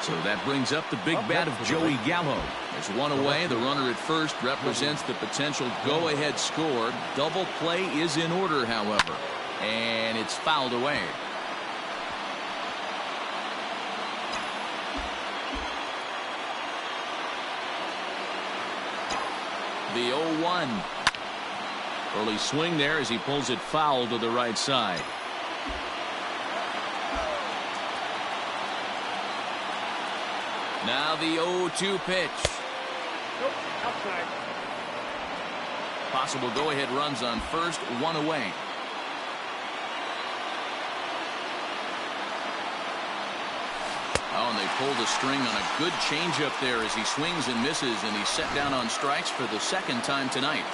So that brings up the big bat of Joey Gallo. There's 1 away. The runner at first represents the potential go-ahead score. Double play is in order, however. And it's fouled away. The 0-1. Early swing there as he pulls it foul to the right side. Now the 0-2 pitch. Outside. Possible go-ahead runs on first. 1 away. Oh, and they pulled the string on a good changeup there as he swings and misses, and he's set down on strikes for the 2nd time tonight.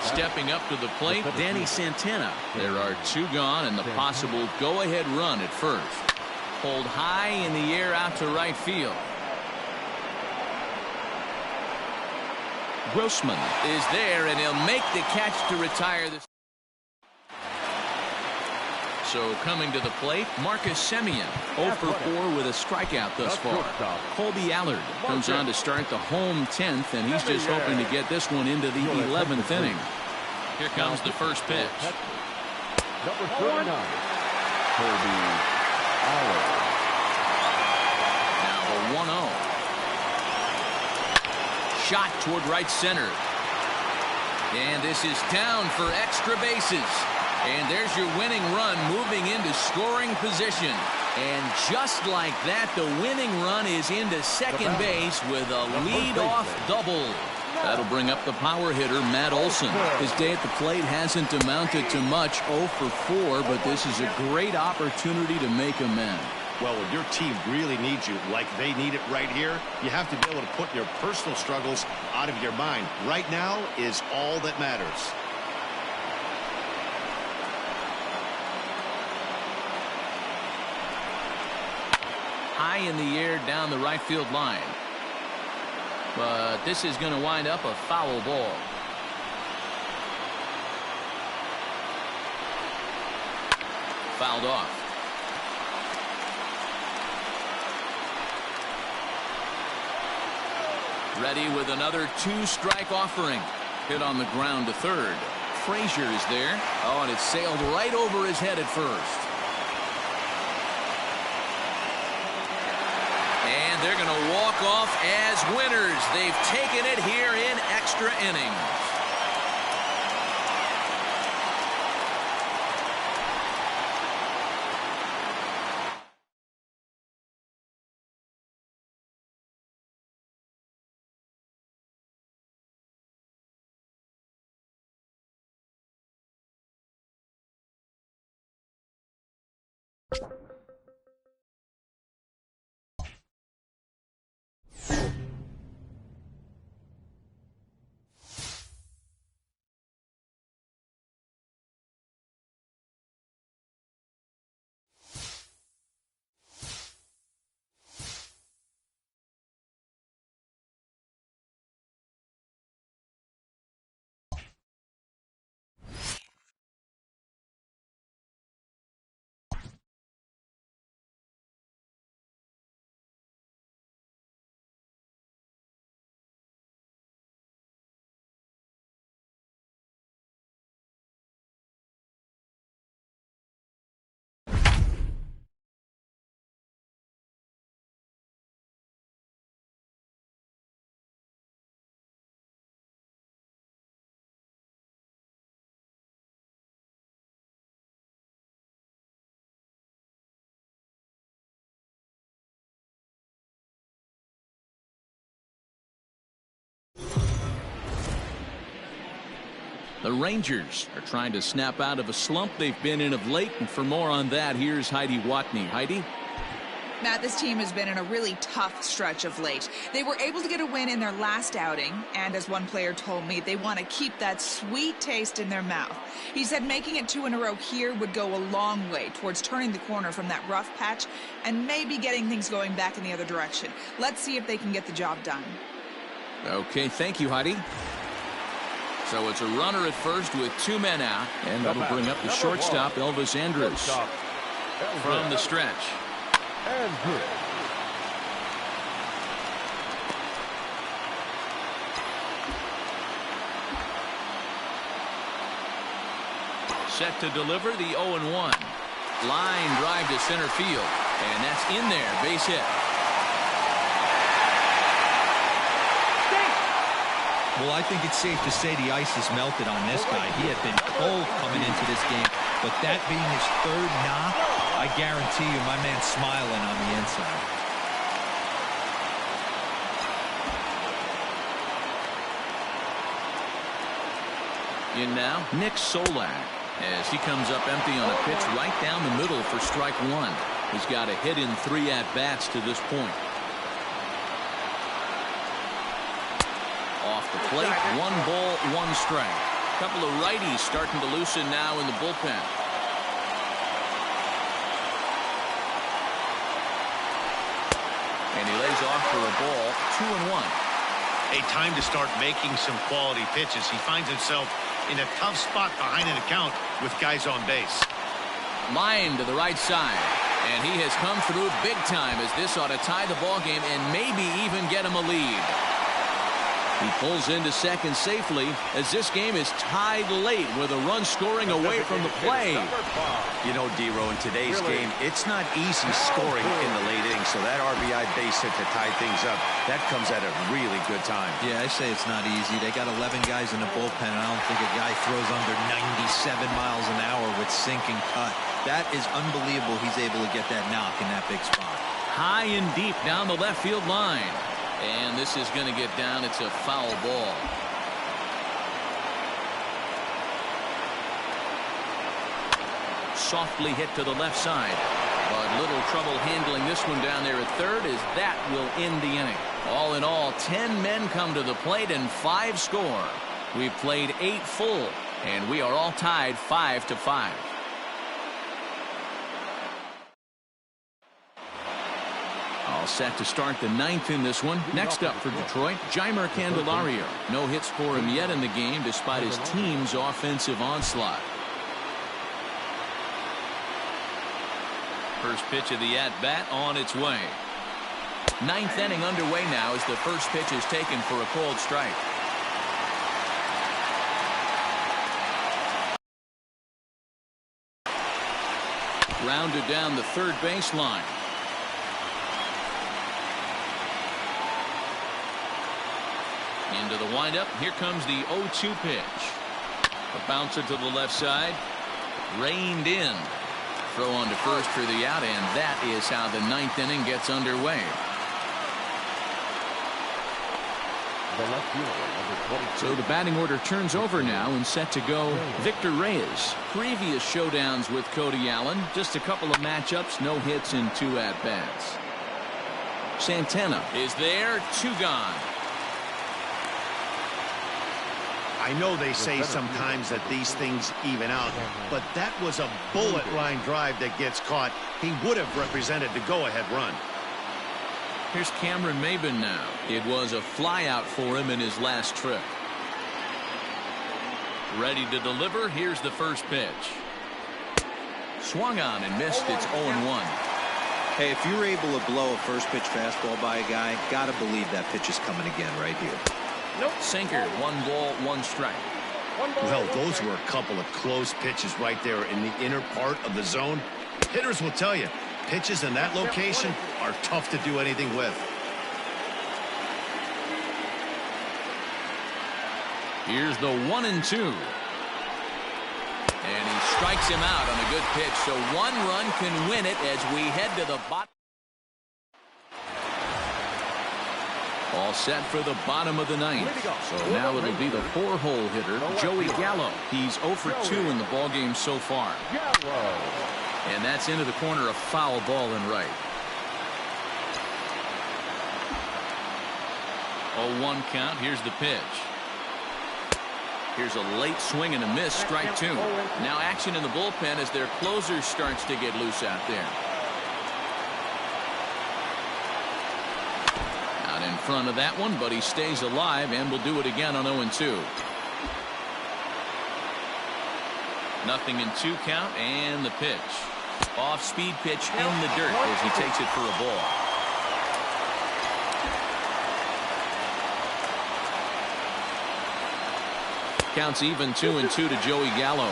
Stepping up to the plate, Danny Santana. There are 2 gone, and the possible go-ahead run at first. Pulled high in the air out to right field. Grossman is there, and he'll make the catch to retire this. So coming to the plate, Marcus Semien, 0-for-4 with a strikeout thus far. Colby Allard comes on to start the home 10th, and he's just hoping to get this one into the 11th inning. Here comes the first pitch. Number 39, Toby Allen. Now the 1-0. Shot toward right center. And this is down for extra bases. And there's your winning run moving into scoring position. And just like that, the winning run is into second base with a leadoff double. That'll bring up the power hitter, Matt Olson. His day at the plate hasn't amounted to much, 0 for 4, but this is a great opportunity to make amends. Well, when your team really needs you, like they need it right here, you have to be able to put your personal struggles out of your mind. Right now is all that matters. High in the air down the right field line. But this is going to wind up a foul ball. Fouled off. Ready with another 2-strike offering. Hit on the ground to third. Frazier is there. Oh, and it sailed right over his head at first. And they're going to walk off as winners. They've taken it here in extra innings. The Rangers are trying to snap out of a slump they've been in of late, and for more on that, here's Heidi Watney. Heidi? Matt, this team has been in a really tough stretch of late. They were able to get a win in their last outing, and as one player told me, they want to keep that sweet taste in their mouth. He said making it 2 in a row here would go a long way towards turning the corner from that rough patch and maybe getting things going back in the other direction. Let's see if they can get the job done. Okay, thank you, Heidi. So it's a runner at first with 2 men out, and that'll bring up the shortstop, Elvis Andrus. From the stretch. Set to deliver the 0-1. Line drive to center field, and that's in there, base hit. Well, I think it's safe to say the ice has melted on this guy. He had been cold coming into this game, but that being his 3rd knock, I guarantee you my man's smiling on the inside. In now, Nick Solak, as he comes up empty on a pitch right down the middle for strike 1. He's got a hit in 3 at-bats to this point. Off the plate, 1 ball, 1 strike. Couple of righties starting to loosen now in the bullpen. And he lays off for a ball, 2-1. A time to start making some quality pitches. He finds himself in a tough spot behind an account with guys on base. Line to the right side. And he has come through big time, as this ought to tie the ball game and maybe even get him a lead. He pulls into second safely as this game is tied late with a run scoring away from the play. You know, D-Row, in today's game, it's not easy scoring in the late innings, so that RBI base hit to tie things up, that comes at a really good time. Yeah, I say it's not easy. They got 11 guys in the bullpen, and I don't think a guy throws under 97 miles an hour with sink and cut. That is unbelievable he's able to get that knock in that big spot. High and deep down the left field line. And this is going to get down. It's a foul ball. Softly hit to the left side. But little trouble handling this one down there at third, as that will end the inning. All in all, 10 men come to the plate and 5 score. We've played 8 full, and we are all tied 5-5. All set to start the 9th in this one. Next up for Detroit, Jeimer Candelario. No hits for him yet in the game despite his team's offensive onslaught. First pitch of the at-bat on its way. 9th inning underway now as the first pitch is taken for a called strike. Grounded down the third baseline. Into the windup. Here comes the 0-2 pitch. A bouncer to the left side. Reined in. Throw on to first for the out, and that is how the 9th inning gets underway. So the batting order turns over now and set to go Victor Reyes. Previous showdowns with Cody Allen. Just a couple of matchups. No hits in 2 at-bats. Santana is there. 2 gone. I know they say sometimes that these things even out, but that was a bullet line drive that gets caught. He would have represented the go-ahead run. Here's Cameron Maben now. It was a flyout for him in his last trip. Ready to deliver. Here's the first pitch. Swung on and missed. It's 0-1. Hey, if you're able to blow a first pitch fastball by a guy, gotta believe that pitch is coming again right here. Nope. Sinker. 1 ball, 1 strike. Well, those were a couple of close pitches right there in the inner part of the zone. Hitters will tell you, pitches in that location are tough to do anything with. Here's the 1-2. And he strikes him out on a good pitch. So 1 run can win it as we head to the bottom. All set for the bottom of the 9th. So now it'll be the 4-hole hitter, Joey Gallo. He's 0 for 2 in the ballgame so far. And that's into the corner, a foul ball and right. 0-1 count. Here's the pitch. Here's a late swing and a miss, strike 2. Now action in the bullpen as their closer starts to get loose out there. Out in front of that one, but he stays alive and will do it again on 0-2. Nothing in 2 count, and the pitch. Off-speed pitch in the dirt as he takes it for a ball. Counts even 2-2 to Joey Gallo.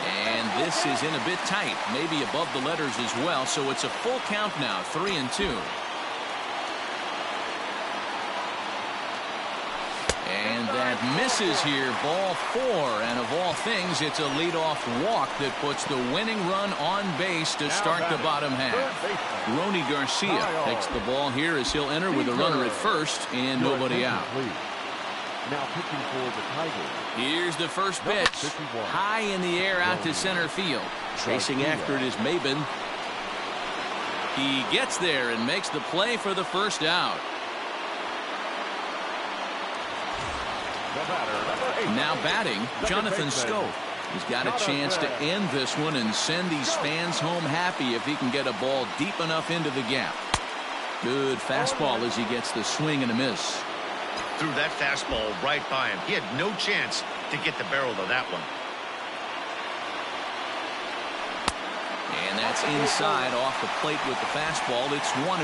And this is in a bit tight, maybe above the letters as well, so it's a full count now, 3-2. And that misses here, ball 4, and of all things, it's a leadoff walk that puts the winning run on base to start the bottom half. Ronny Garcia takes the ball here as he'll enter with a runner at first and nobody out. Now pitching for the Tigers. Here's the first pitch. High in the air out to center field. Chasing after it is Maben. He gets there and makes the play for the first out. Now batting, Jonathan Scope. He's got a chance to end this one and send these fans home happy if he can get a ball deep enough into the gap. Good fastball as he gets the swing and a miss. Threw that fastball right by him. He had no chance to get the barrel of that one. That's inside off the plate with the fastball. It's 1-1.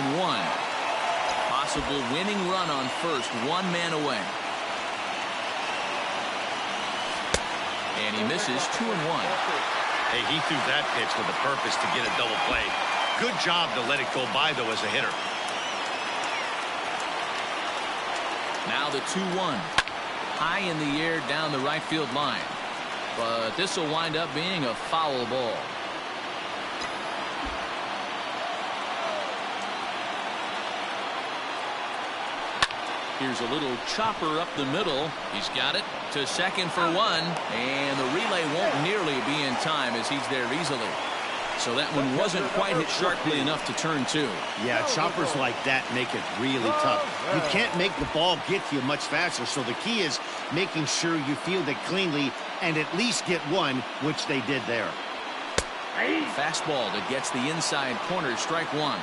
Possible winning run on first, one man away. And he misses 2-1. Hey, he threw that pitch with a purpose to get a double play. Good job to let it go by, though, as a hitter. Now the 2-1. High in the air down the right field line. But this will wind up being a foul ball. Here's a little chopper up the middle. He's got it to second for one. And the relay won't nearly be in time as he's there easily. So that one wasn't quite hit sharply enough to turn two. Yeah, choppers like that make it really tough. You can't make the ball get to you much faster, so the key is making sure you field it cleanly and at least get one, which they did there. Fastball that gets the inside corner, strike one.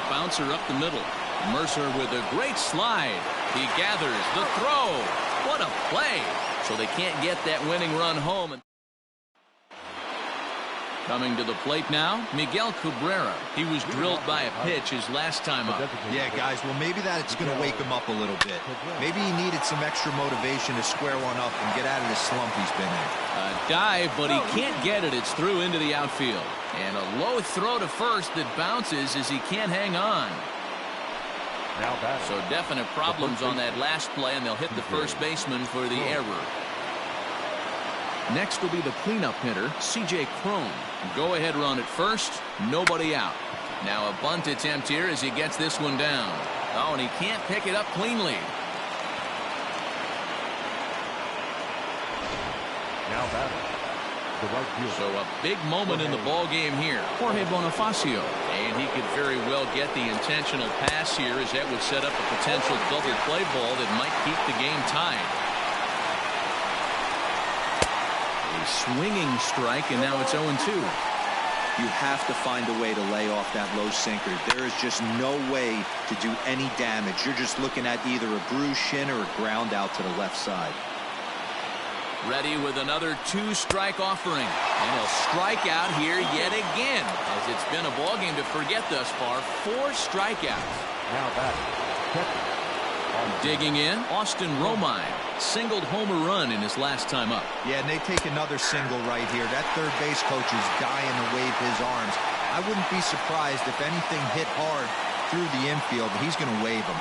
Bouncer up the middle. Mercer with a great slide. He gathers the throw. What a play. So they can't get that winning run home. Coming to the plate now, Miguel Cabrera. He was drilled by a pitch his last time up. Yeah, guys, well, maybe that's going to wake him up a little bit. Maybe he needed some extra motivation to square one up and get out of the slump he's been in. A dive, but he can't get it. It's through into the outfield. And a low throw to first that bounces as he can't hang on. So definite problems on that last play, and they'll hit the first baseman for the error. Next will be the cleanup hitter, C.J. Cron. Go ahead run at first, nobody out. Now a bunt attempt here as he gets this one down. Oh, and he can't pick it up cleanly. Now batting. So a big moment in the ball game here. Jorge Bonifacio. And he could very well get the intentional pass here, as that would set up a potential double play ball that might keep the game tied. A swinging strike, and now it's 0-2. You have to find a way to lay off that low sinker. There is just no way to do any damage. You're just looking at either a bruised shin or a ground out to the left side. Ready with another two-strike offering. And he'll strike out here yet again, as it's been a ball game to forget thus far. 4 strikeouts. Now batting. Digging in, Austin Romine. Singled home run in his last time up. Yeah, and they take another single right here. That third base coach is dying to wave his arms. I wouldn't be surprised if anything hit hard through the infield, but he's going to wave them.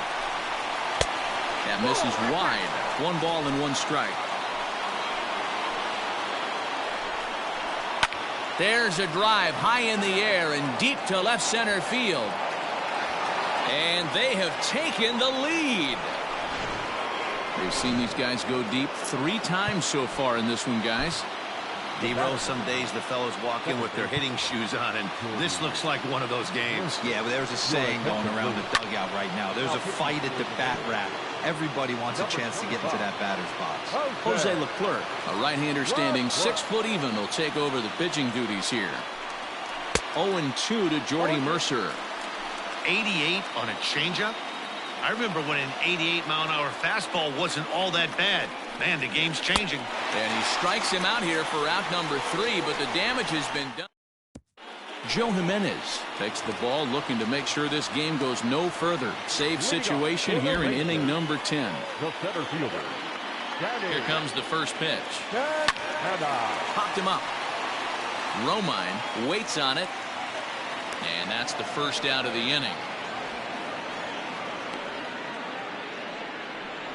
That misses wide. 1 ball and 1 strike. There's a drive high in the air and deep to left center field. And they have taken the lead. We've seen these guys go deep 3 times so far in this one, guys. D-Roll, some days the fellas walk in with their hitting shoes on, and this looks like one of those games. Yeah, but there's a saying going around the dugout right now. There's a fight at the bat rack. Everybody wants a chance to get into that batter's box. Jose Leclerc, a right-hander standing 6 foot even, will take over the pitching duties here. 0-2 to Jordy Mercer. 88 on a changeup? I remember when an 88-mile-an-hour fastball wasn't all that bad. Man, the game's changing. And he strikes him out here for out number 3, but the damage has been done. Joe Jimenez takes the ball, looking to make sure this game goes no further. Save situation here in inning number 10. The center fielder. Here comes the first pitch. Popped him up. Romine waits on it. And that's the first out of the inning.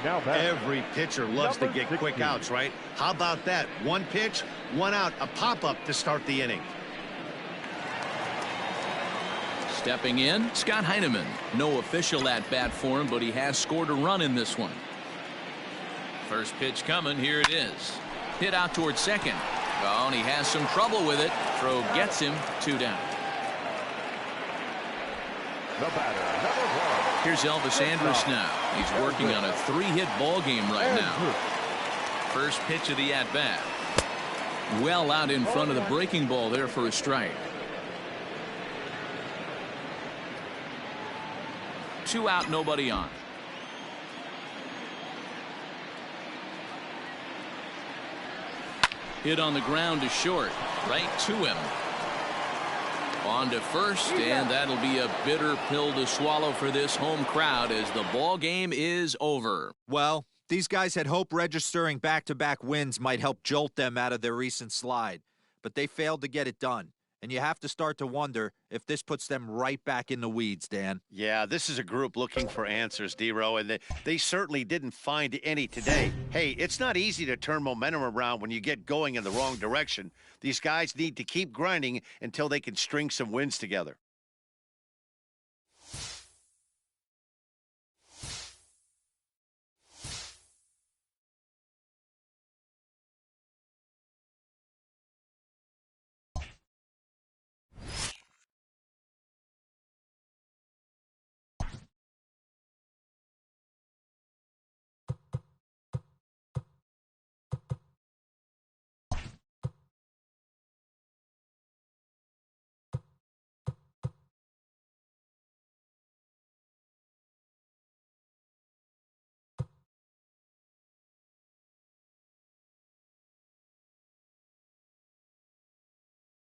Every pitcher loves to get quick outs, right? How about that? 1 pitch, 1 out, a pop-up to start the inning. Stepping in, Scott Heineman. No official at-bat for him, but he has scored a run in this one. First pitch coming. Here it is. Hit out towards second. Oh, and he has some trouble with it. Throw gets him. 2 down. The batter, number 1. Here's Elvis Andrus now. He's working on a 3-hit ball game right now. First pitch of the at-bat. Well out in front of the breaking ball there for a strike. 2 out, nobody on. Hit on the ground to short. Right to him. On to first, and that'll be a bitter pill to swallow for this home crowd as the ball game is over. Well, these guys had hoped registering back-to-back wins might help jolt them out of their recent slide, but they failed to get it done. And you have to start to wonder if this puts them right back in the weeds, Dan. Yeah, this is a group looking for answers, D-Row, and they certainly didn't find any today. Hey, it's not easy to turn momentum around when you get going in the wrong direction. These guys need to keep grinding until they can string some wins together.